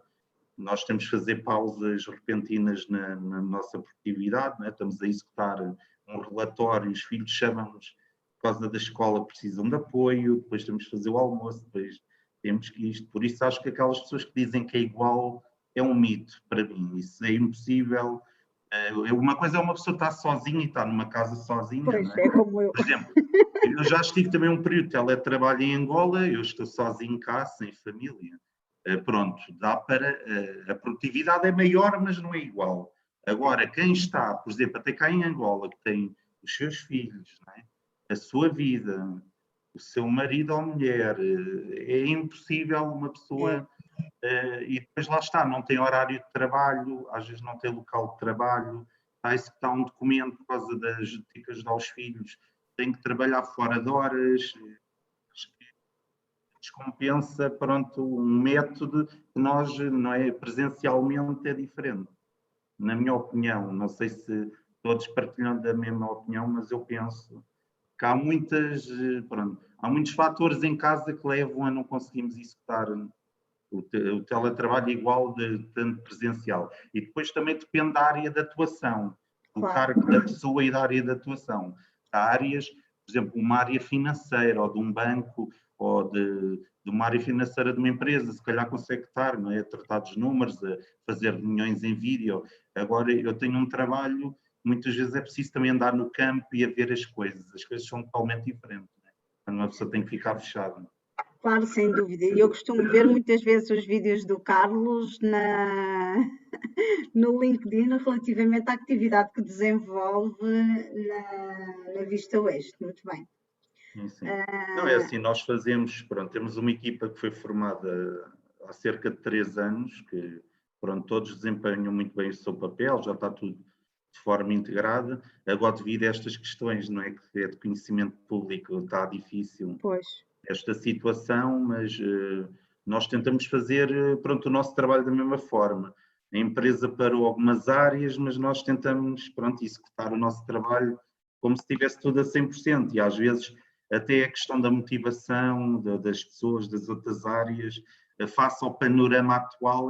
nós temos que fazer pausas repentinas na nossa produtividade, não é? Estamos a executar um relatório, os filhos chamam-nos por causa da escola, precisam de apoio, depois temos que fazer o almoço, depois temos que isto. Por isso acho que aquelas pessoas que dizem que é igual é um mito para mim, isso é impossível. Uma coisa é uma pessoa estar sozinha e estar numa casa sozinha, Pois, não é? é como eu. Por exemplo, eu já estive também um período de teletrabalho em Angola, eu estou sozinho cá, sem família. Pronto, dá para... a produtividade é maior, mas não é igual. Agora, quem está, por exemplo, até cá em Angola, que tem os seus filhos, não é? A sua vida, o seu marido ou mulher, é impossível uma pessoa... e depois lá está, não tem horário de trabalho, às vezes não tem local de trabalho, está a executar um documento por causa das tem que ajudar os filhos, tem que trabalhar fora de horas, descompensa, pronto, um método que nós, não é, presencialmente é diferente. Na minha opinião, não sei se todos partilham da mesma opinião, mas eu penso que há há muitos fatores em casa que levam a não conseguirmos executar o teletrabalho igual de tanto presencial. E depois também depende da área de atuação, do cargo da pessoa e da área de atuação. Há áreas, por exemplo, uma área financeira ou de um banco ou de uma área financeira de uma empresa, se calhar consegue estar, não é? A tratar dos números, a fazer reuniões em vídeo. Agora, eu tenho um trabalho, muitas vezes é preciso também andar no campo e a ver as coisas são totalmente diferentes, não é? Quando uma pessoa tem que ficar fechada. Claro, sem dúvida. E eu costumo ver muitas vezes os vídeos do Carlos no LinkedIn relativamente à atividade que desenvolve na Vista Oeste. Muito bem. Sim. Não, é assim, nós temos uma equipa que foi formada há cerca de 3 anos, que todos desempenham muito bem o seu papel, já está tudo de forma integrada. Agora, devido a estas questões, não é, que é de conhecimento público, está difícil esta situação, mas nós tentamos fazer o nosso trabalho da mesma forma. A empresa parou algumas áreas, mas nós tentamos executar o nosso trabalho como se estivesse tudo a 100%, e às vezes até a questão da motivação das pessoas das outras áreas, face ao panorama atual,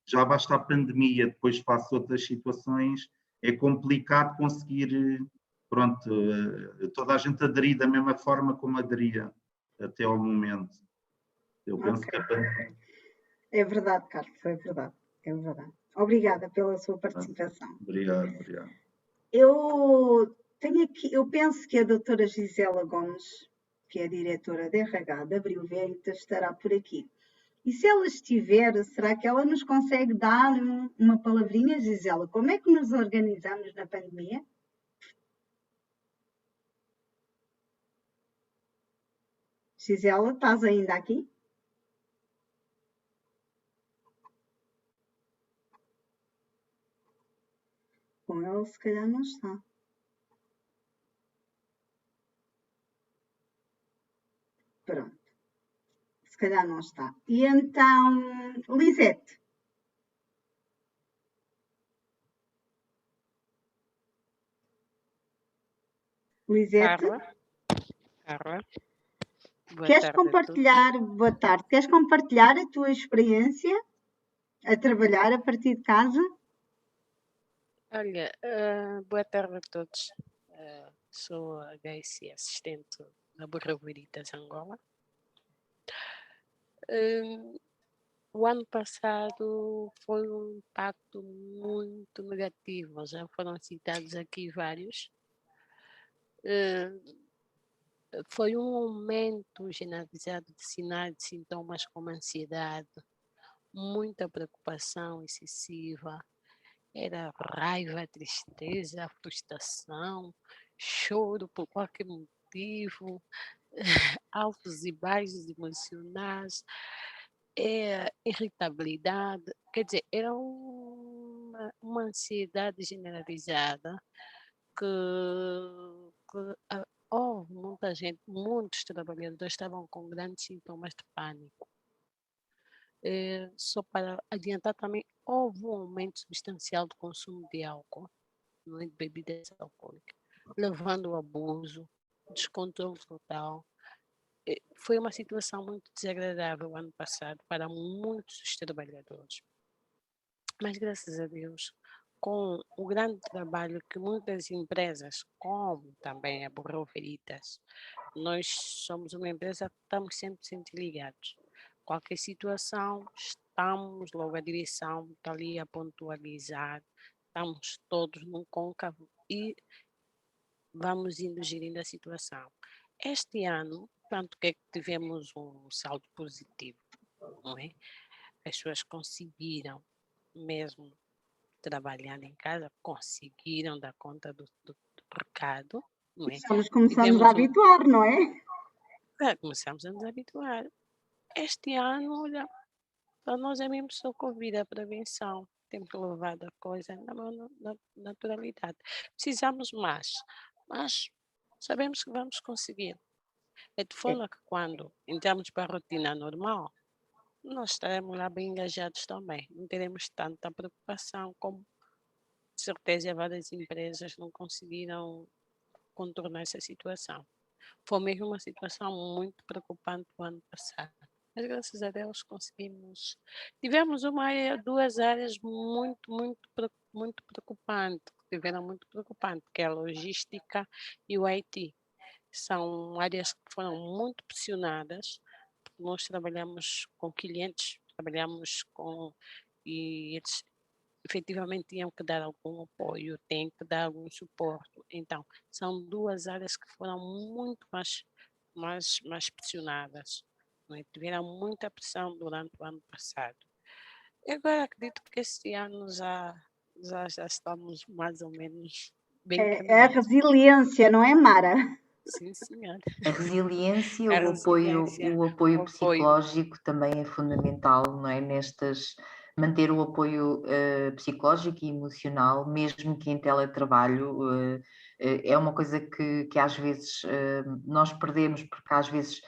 já basta a pandemia, depois face a outras situações, é complicado conseguir, toda a gente aderir da mesma forma como aderia até ao momento. Eu penso que é verdade, Carlos, é verdade. Obrigada pela sua participação. Obrigado. Eu penso que a doutora Gisela Gomes, que é a diretora de RH da Abril Veritas, estará por aqui. E se ela estiver, será que ela nos consegue dar uma palavrinha, Gisela? Como é que nos organizamos na pandemia? Gisela, estás ainda aqui? Com ela, se calhar não está. Pronto. Se calhar não está. E então, Lisete. Carla. Boa tarde. Queres compartilhar a tua experiência a trabalhar a partir de casa? Olha, boa tarde a todos. Sou a HSI assistente da Abril Veritas Angola. O ano passado foi um impacto muito negativo, já foram citados aqui vários. Foi um aumento generalizado de sinais de sintomas como ansiedade, muita preocupação excessiva, era raiva, tristeza, frustração, choro por qualquer motivo, altos e baixos emocionais, irritabilidade, quer dizer, era uma ansiedade generalizada que houve muita gente, muitos trabalhadores estavam com grandes sintomas de pânico. Só para adiantar também, houve um aumento substancial do consumo de álcool, não é, de bebidas alcoólicas, levando ao abuso, descontrole total. Foi uma situação muito desagradável ano passado para muitos dos trabalhadores. Mas, graças a Deus, com o grande trabalho que muitas empresas, como também a Abril Veritas, nós somos uma empresa que estamos sempre ligados. Qualquer situação, estamos logo a direção, está ali a pontualizar, estamos todos num côncavo e vamos indo gerindo a situação. Este ano, tanto que tivemos um saldo positivo, não é? As pessoas conseguiram mesmo trabalhando em casa, conseguiram dar conta do recado, não é? Estamos começando a habituar, não é? Começamos a nos habituar. Este ano, olha, para nós é mesmo só Covid, a prevenção. Temos levado a coisa na naturalidade. Precisamos mais, mas sabemos que vamos conseguir. É de forma que quando entramos para a rotina normal, nós estaremos lá bem engajados também. Não teremos tanta preocupação como de certeza várias empresas não conseguiram contornar essa situação. Foi mesmo uma situação muito preocupante o ano passado. Mas graças a Deus conseguimos. Tivemos duas áreas muito preocupantes, que tiveram muito preocupante, que é a logística e o IT. São áreas que foram muito pressionadas, porque nós trabalhamos com clientes, e eles efetivamente tinham que dar algum apoio, têm que dar algum suporte. Então, são duas áreas que foram muito mais pressionadas. Não é? Tiveram muita pressão durante o ano passado. E agora acredito que este ano já estamos mais ou menos bem É a caminhados. resiliência, não é, Mara? Sim, senhora. A resiliência, A o apoio resiliência. psicológico também é fundamental, não é? Manter o apoio psicológico e emocional, mesmo que em teletrabalho, é uma coisa que às vezes nós perdemos, porque às vezes,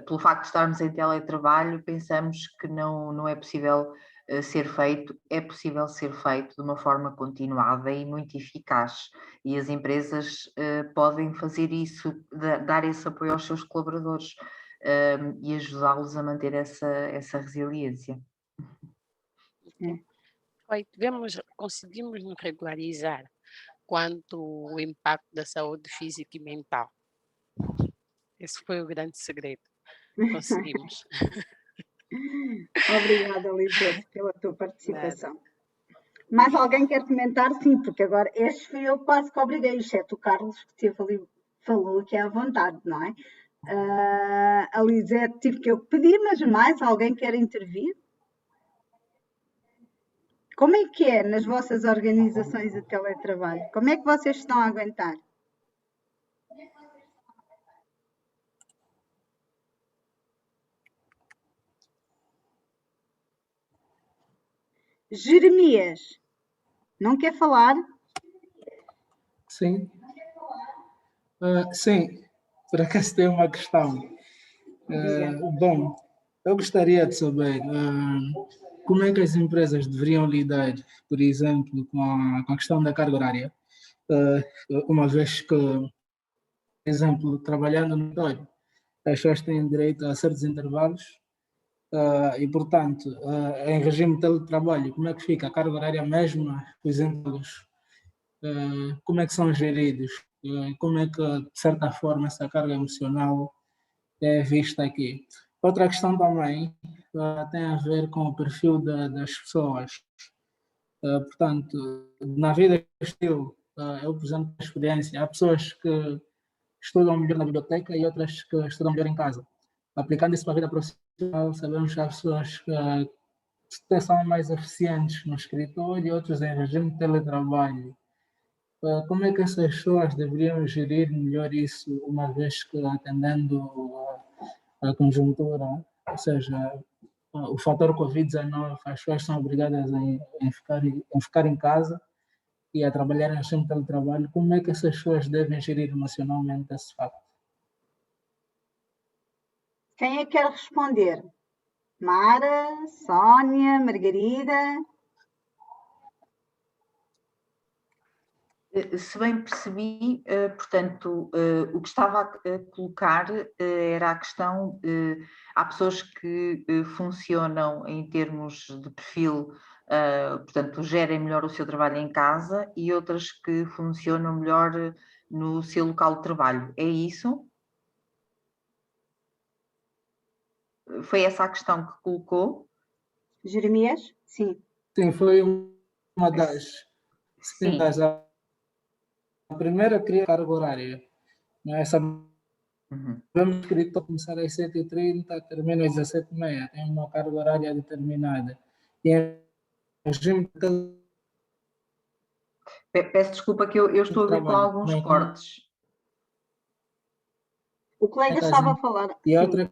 pelo facto de estarmos em teletrabalho, pensamos que não é possível ser feito. É possível ser feito de uma forma continuada e muito eficaz, e as empresas podem fazer isso, dar esse apoio aos seus colaboradores e ajudá-los a manter essa resiliência. Conseguimos nos regularizar quanto ao impacto da saúde física e mental. Esse foi o grande segredo. Conseguimos. Obrigada, Lisete, pela tua participação. Mais alguém quer comentar? Sim, porque agora este fui eu quase que obriguei, exceto o Carlos, que esteve ali, falou aqui à vontade, não é? A Lisete tive que eu pedir, mas mais alguém quer intervir? Como é que é nas vossas organizações de teletrabalho? Como é que vocês estão a aguentar? Jeremias, não quer falar? Sim. Sim, por acaso tem uma questão. Bom, eu gostaria de saber como é que as empresas deveriam lidar, por exemplo, com a questão da carga horária, uma vez que, por exemplo, trabalhando no escritório, as pessoas têm direito a certos intervalos e, portanto, em regime de teletrabalho, como é que fica a carga horária mesma, os intervalos, como é que são geridos, como é que, de certa forma, essa carga emocional é vista aqui. Outra questão também tem a ver com o perfil das pessoas. Portanto, na vida estilo, eu, por exemplo, a experiência, há pessoas que estudam melhor na biblioteca e outras que estudam melhor em casa. Aplicando isso para a vida profissional, sabemos que há pessoas que são mais eficientes no escritório e outros em regime de teletrabalho. Como é que essas pessoas deveriam gerir melhor isso, uma vez que atendendo a conjuntura, ou seja, o fator Covid-19, as pessoas são obrigadas a ficar em casa e a trabalhar em regime de teletrabalho. Como é que essas pessoas devem gerir emocionalmente esse facto? Quem é que quer responder? Mara, Sónia, Margarida? Se bem percebi, portanto, o que estava a colocar era a questão, há pessoas que funcionam em termos de perfil, portanto, gerem melhor o seu trabalho em casa, e outras que funcionam melhor no seu local de trabalho. É isso? Foi essa a questão que colocou? Jeremias? Sim. Sim, foi uma das. Sim. A primeira queria carga horária. Vamos querer começar às 7h30, termina às 17h30. Tem uma carga horária determinada. E em regime de... Peço desculpa que eu estou a ver com alguns cortes. O colega estava a falar. E outra,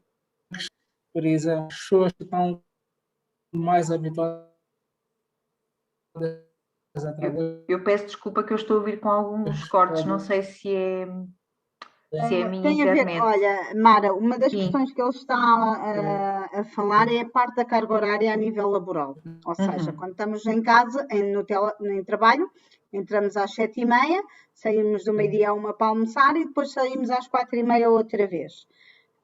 por exemplo, as pessoas que estão mais habituadas a trabalhar. Eu peço desculpa que eu estou a ouvir com alguns cortes, não sei se é a minha tem internet. A ver, olha, Mara, uma das questões que ele está a falar é a parte da carga horária a nível laboral. Ou seja, quando estamos em casa, em trabalho, Entramos às 7h30, saímos do meio-dia a 1 para almoçar e depois saímos às 4h30 outra vez.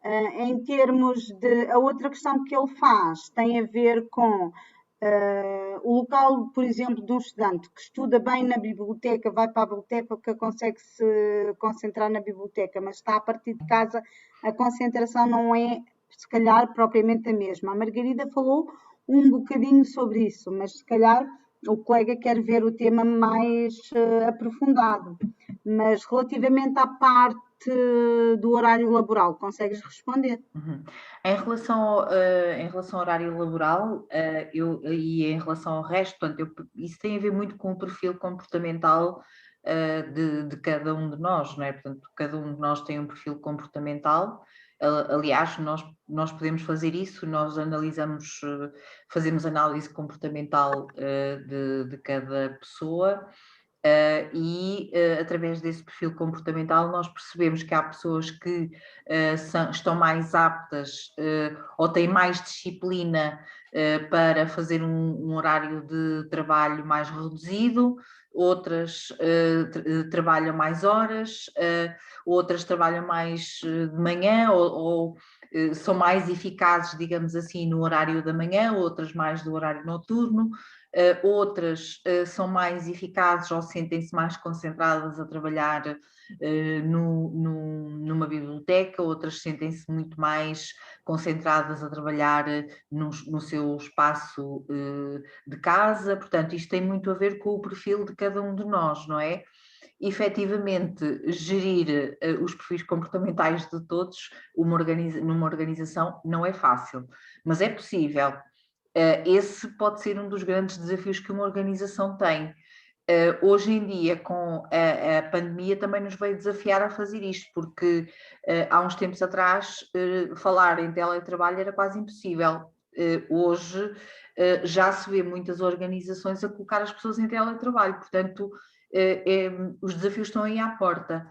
Em termos de... A outra questão que ele faz tem a ver com o local, por exemplo, de um estudante que estuda bem na biblioteca, vai para a biblioteca porque consegue se concentrar na biblioteca, mas está a partir de casa, a concentração não é, se calhar, propriamente a mesma. A Margarida falou um bocadinho sobre isso, mas se calhar o colega quer ver o tema mais aprofundado. Mas relativamente à parte do horário laboral, consegues responder? Em relação ao horário laboral e em relação ao resto, portanto, isso tem a ver muito com o perfil comportamental de cada um de nós, não é? Portanto, cada um de nós tem um perfil comportamental. Aliás, nós podemos fazer isso, nós fazemos análise comportamental de cada pessoa. E através desse perfil comportamental nós percebemos que há pessoas que estão mais aptas ou têm mais disciplina para fazer um horário de trabalho mais reduzido, outras trabalham mais horas, outras trabalham mais de manhã ou são mais eficazes, digamos assim, no horário da manhã, outras mais do horário noturno. Outras são mais eficazes ou sentem-se mais concentradas a trabalhar numa biblioteca, outras sentem-se muito mais concentradas a trabalhar no seu espaço de casa. Portanto, isto tem muito a ver com o perfil de cada um de nós, não é? Efetivamente, gerir os perfis comportamentais de todos numa organização não é fácil, mas é possível. Esse pode ser um dos grandes desafios que uma organização tem. Hoje em dia, com a pandemia, também nos veio desafiar a fazer isto, porque há uns tempos atrás falar em teletrabalho era quase impossível. Hoje já se vê muitas organizações a colocar as pessoas em teletrabalho, portanto os desafios estão aí à porta.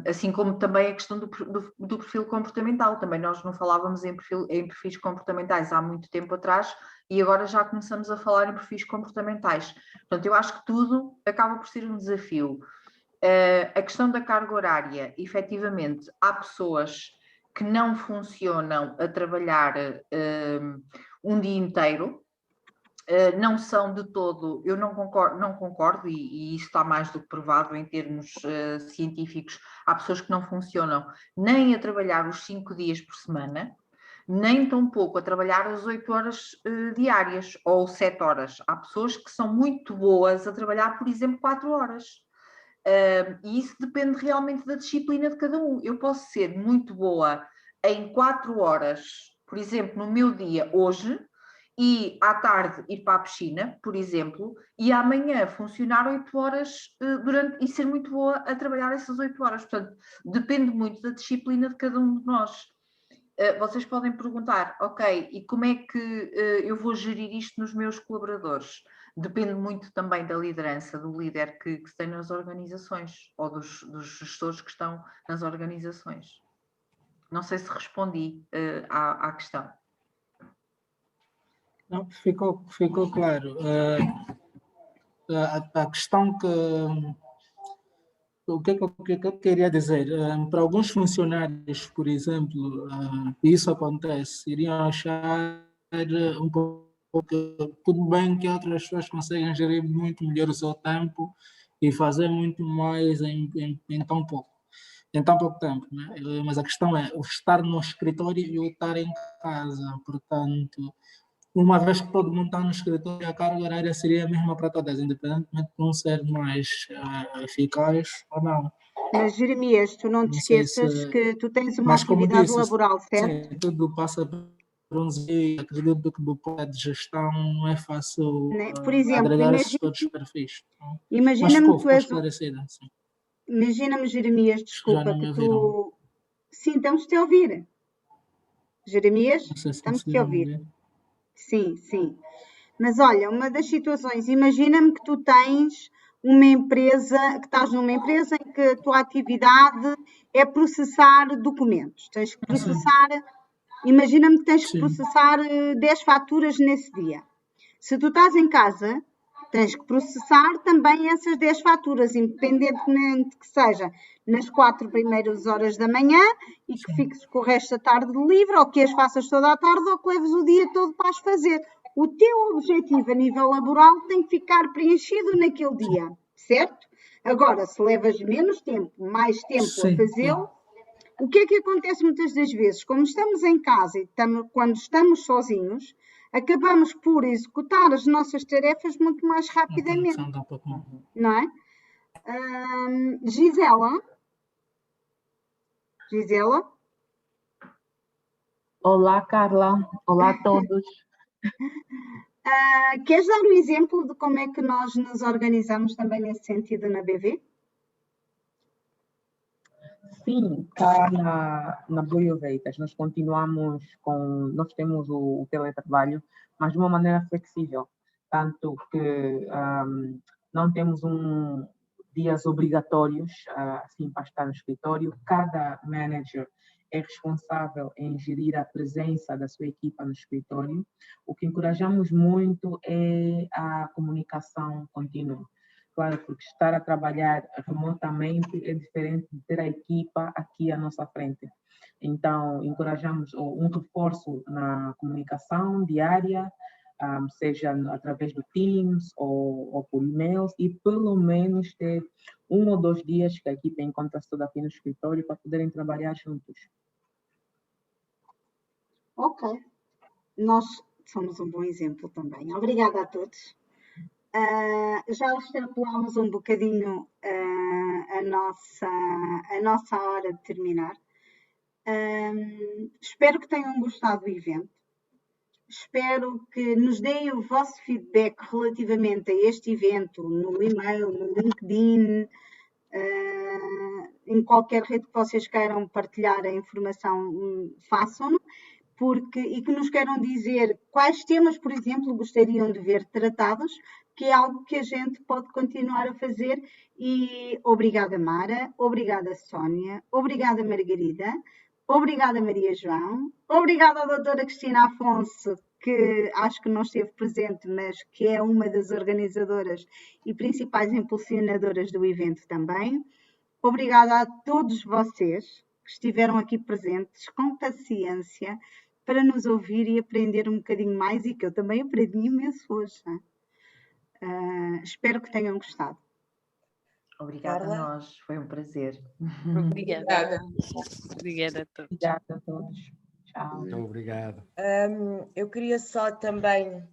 Assim como também a questão do perfil comportamental, também nós não falávamos em perfis comportamentais há muito tempo atrás e agora já começamos a falar em perfis comportamentais. Portanto, eu acho que tudo acaba por ser um desafio. A questão da carga horária, efetivamente, há pessoas que não funcionam a trabalhar um dia inteiro. Não são de todo, eu não concordo e isso está mais do que provado em termos científicos. Há pessoas que não funcionam nem a trabalhar os 5 dias por semana, nem tampouco a trabalhar as 8 horas diárias ou 7 horas. Há pessoas que são muito boas a trabalhar, por exemplo, 4 horas. E isso depende realmente da disciplina de cada um. Eu posso ser muito boa em 4 horas, por exemplo, no meu dia hoje, e à tarde ir para a piscina, por exemplo, e amanhã funcionar 8 horas e ser muito boa a trabalhar essas 8 horas. Portanto, depende muito da disciplina de cada um de nós. Vocês podem perguntar, ok, e como é que eu vou gerir isto nos meus colaboradores? Depende muito também da liderança, do líder que se tem nas organizações, ou dos gestores que estão nas organizações. Não sei se respondi à questão. Não, ficou claro. A questão o que eu queria dizer? Para alguns funcionários, por exemplo, isso acontece, iriam achar um pouco tudo bem que outras pessoas conseguem gerir muito melhor o seu tempo e fazer muito mais em tão pouco tempo, né? Mas a questão é o estar no escritório e o estar em casa, portanto, uma vez que todo mundo está no escritório, a carga horária seria a mesma para todas, independentemente de um ser mais eficaz ou não. Mas, Jeremias, tu não te esqueças que tu tens uma atividade laboral, certo? Sim, tudo passa por um desafio. Acredito que do ponto de gestão não é fácil por exemplo, agregar esses todos os perfis. Imagina-me que tu és... Sim. Imagina-me, Jeremias, desculpa, que tu... Sim, estamos-te a ouvir. Jeremias, estamos-te a ouvir. Sim, sim. Mas olha, uma das situações, imagina-me que tu tens uma empresa, que estás numa empresa em que a tua atividade é processar documentos. Tens que processar, imagina-me que tens que processar 10 faturas nesse dia. Se tu estás em casa, tens que processar também essas 10 faturas, independentemente que seja nas 4 primeiras horas da manhã e que fiques com o resto da tarde livre, ou que as faças toda a tarde, ou que leves o dia todo para as fazer. O teu objetivo a nível laboral tem que ficar preenchido naquele dia, certo? Agora, se levas menos tempo, mais tempo a fazê-lo, o que é que acontece muitas das vezes? Como estamos em casa e quando estamos sozinhos, acabamos por executar as nossas tarefas muito mais rapidamente, não é? Gisela? Olá, Carla. Olá a todos. Queres dar um exemplo de como é que nós nos organizamos também nesse sentido na BV? Sim, cá na Boioveitas nós temos o teletrabalho, mas de uma maneira flexível, tanto que não temos dias obrigatórios assim para estar no escritório. Cada manager é responsável em gerir a presença da sua equipa no escritório. O que encorajamos muito é a comunicação contínua. Claro, porque estar a trabalhar remotamente é diferente de ter a equipa aqui à nossa frente. Então, encorajamos um reforço na comunicação diária, seja através do Teams ou por e-mails, e pelo menos ter 1 ou 2 dias que a equipa encontra-se toda aqui no escritório para poderem trabalhar juntos. Ok. Nós somos um bom exemplo também. Obrigada a todos. Já extrapolámos um bocadinho a nossa hora de terminar. Espero que tenham gostado do evento. Espero que nos deem o vosso feedback relativamente a este evento no e-mail, no LinkedIn, em qualquer rede que vocês queiram partilhar a informação, façam-no. E que nos queiram dizer quais temas, por exemplo, gostariam de ver tratados, que é algo que a gente pode continuar a fazer. E obrigada, Mara, obrigada, Sónia, obrigada, Margarida, obrigada, Maria João, obrigada à doutora Cristina Afonso, que acho que não esteve presente, mas que é uma das organizadoras e principais impulsionadoras do evento também. Obrigada a todos vocês que estiveram aqui presentes, com paciência, para nos ouvir e aprender um bocadinho mais, e que eu também aprendi imenso hoje. Espero que tenham gostado. Obrigada a nós, foi um prazer. Obrigada. Obrigada a todos. Obrigada a todos. Tchau. Muito obrigado. Eu queria só também,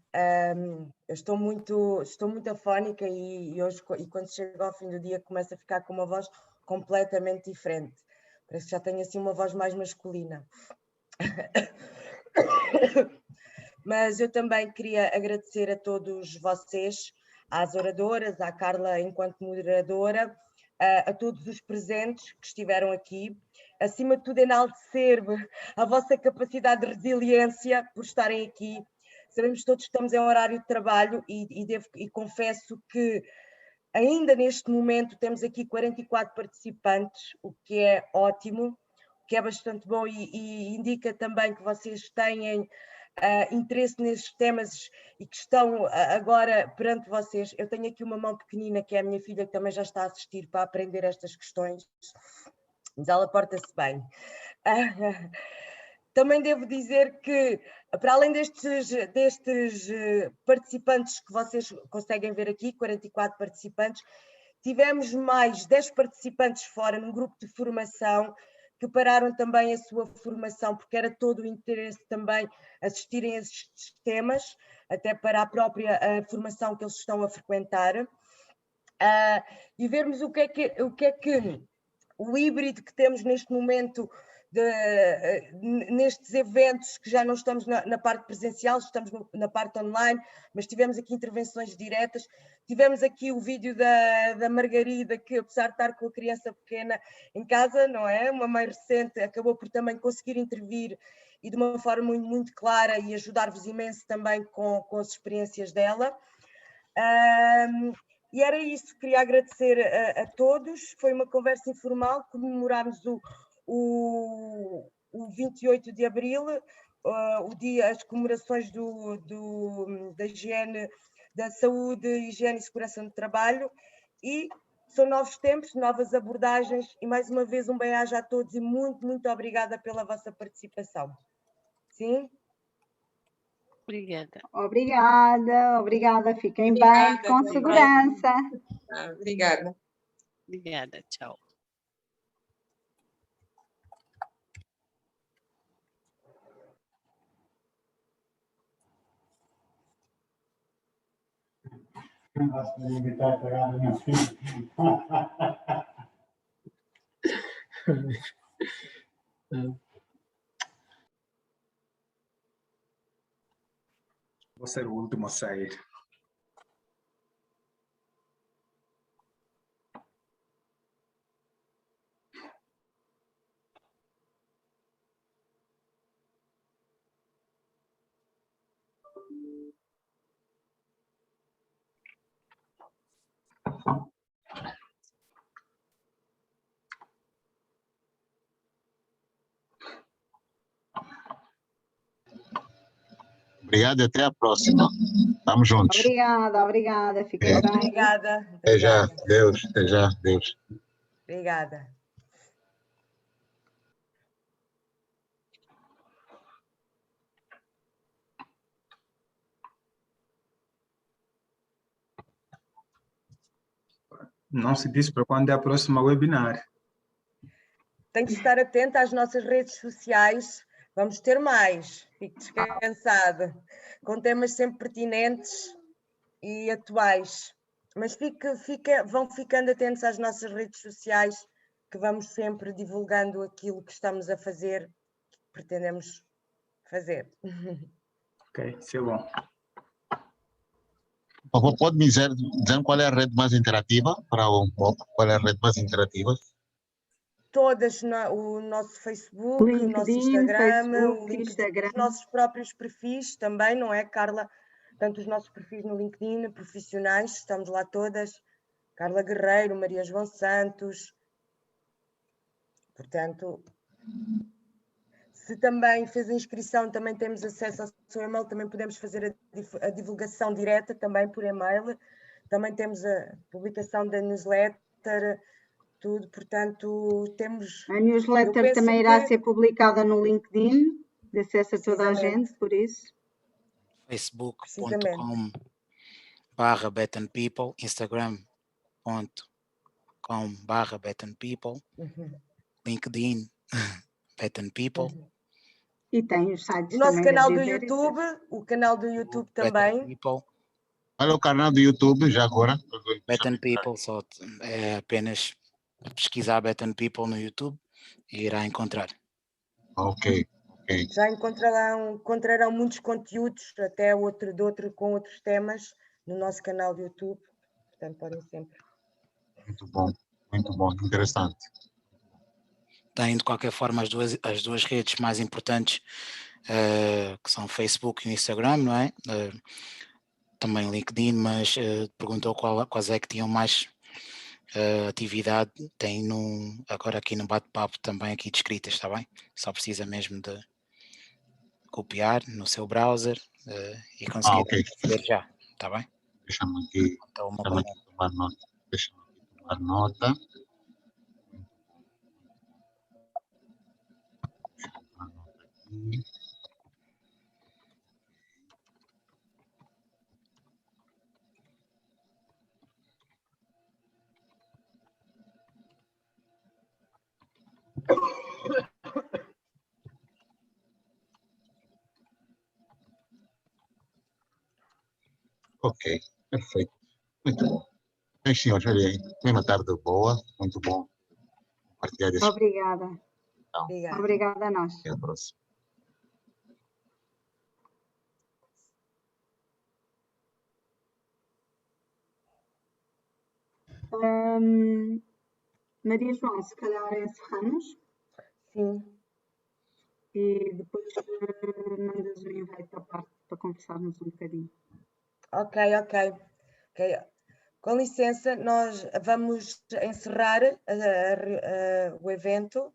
eu estou muito afónica e hoje, quando chego ao fim do dia, começo a ficar com uma voz completamente diferente. Parece que já tenho assim uma voz mais masculina. Mas eu também queria agradecer a todos vocês, às oradoras, à Carla enquanto moderadora, a todos os presentes que estiveram aqui. Acima de tudo, enaltecer a vossa capacidade de resiliência por estarem aqui. Sabemos todos que estamos em horário de trabalho e confesso que ainda neste momento temos aqui 44 participantes, o que é ótimo, o que é bastante bom e indica também que vocês têm interesse nesses temas e que estão agora perante vocês. Eu tenho aqui uma mão pequenina, que é a minha filha, que também já está a assistir para aprender estas questões, mas ela porta-se bem. Também devo dizer que, para além destes participantes que vocês conseguem ver aqui, 44 participantes, tivemos mais 10 participantes fora, num grupo de formação, que pararam também a sua formação, porque era todo o interesse também assistirem a estes temas, até para a própria formação que eles estão a frequentar, e vermos o que é que o híbrido que temos neste momento, nestes eventos, que já não estamos na parte presencial, estamos na parte online, mas tivemos aqui intervenções diretas. Tivemos aqui o vídeo da Margarida, que apesar de estar com a criança pequena em casa, não é? Uma mãe recente, acabou por também conseguir intervir e de uma forma muito, muito clara e ajudar-vos imenso também com as experiências dela. E era isso, queria agradecer a todos. Foi uma conversa informal, comemorámos o 28 de Abril, as comemorações da higiene da saúde, higiene e segurança no trabalho, e são novos tempos, novas abordagens, e mais uma vez um bem-aja a todos e muito, muito obrigada pela vossa participação. Sim? Obrigada. Obrigada, obrigada. Fiquem Obrigada, bem, com também. segurança. Obrigada. Obrigada, tchau. Não posso evitar de pagar a minha filha. Vou ser o último a sair. Obrigado e até a próxima. Estamos juntos. Obrigada, obrigada. Fiquem bem. Obrigada. Até já. Deus. Até já. Deus. Obrigada. Não se disse para quando é a próxima webinar. Tem que estar atenta às nossas redes sociais. Vamos ter mais. Fique descansado. Com temas sempre pertinentes e atuais. Mas vão ficando atentos às nossas redes sociais, que vamos sempre divulgando aquilo que estamos a fazer, que pretendemos fazer. Ok, isso é bom. Pode me dizer qual é a rede mais interativa qual é a rede mais interativa? Todas, o nosso Facebook, LinkedIn, o nosso Instagram, Facebook, o LinkedIn, Instagram. os nossos próprios perfis também, não é, Carla? Tanto os nossos perfis no LinkedIn, profissionais, estamos lá todas. Carla Guerreiro, Maria João Santos. Portanto, se também fez a inscrição, também temos acesso ao seu e-mail, também podemos fazer a divulgação direta também por e-mail. Também temos a publicação da newsletter, tudo, portanto, temos... A newsletter também irá ser publicada no LinkedIn, de acesso a toda a gente, por isso. Facebook.com/BettenPeople, Instagram.com/BettenPeople, LinkedIn Betten People. E tem os sites o nosso também canal do YouTube, o canal do YouTube também. Qual é o canal do YouTube já agora? Betten People, só é apenas pesquisar Betten People no YouTube e irá encontrar. Ok. Já encontrarão muitos conteúdos, até com outros temas, no nosso canal do YouTube. Portanto, podem sempre. Muito bom, interessante. Tem, de qualquer forma, as duas redes mais importantes, que são o Facebook e o Instagram, não é? Também o LinkedIn, mas perguntou quais é que tinham mais atividade. Tem agora aqui no bate-papo também aqui descritas, está bem? Só precisa mesmo de copiar no seu browser e conseguir ver já, está bem? Deixa-me aqui tomar nota. Ok, perfeito. Muito bom. Bem, senhores, olha aí. Uma tarde boa, muito bom compartilhar esse... Obrigada. Obrigada a nós. Até a próxima. Maria João, se calhar encerramos. Sim. E depois mandas o invite à parte para conversarmos um bocadinho. Ok. Com licença, nós vamos encerrar o evento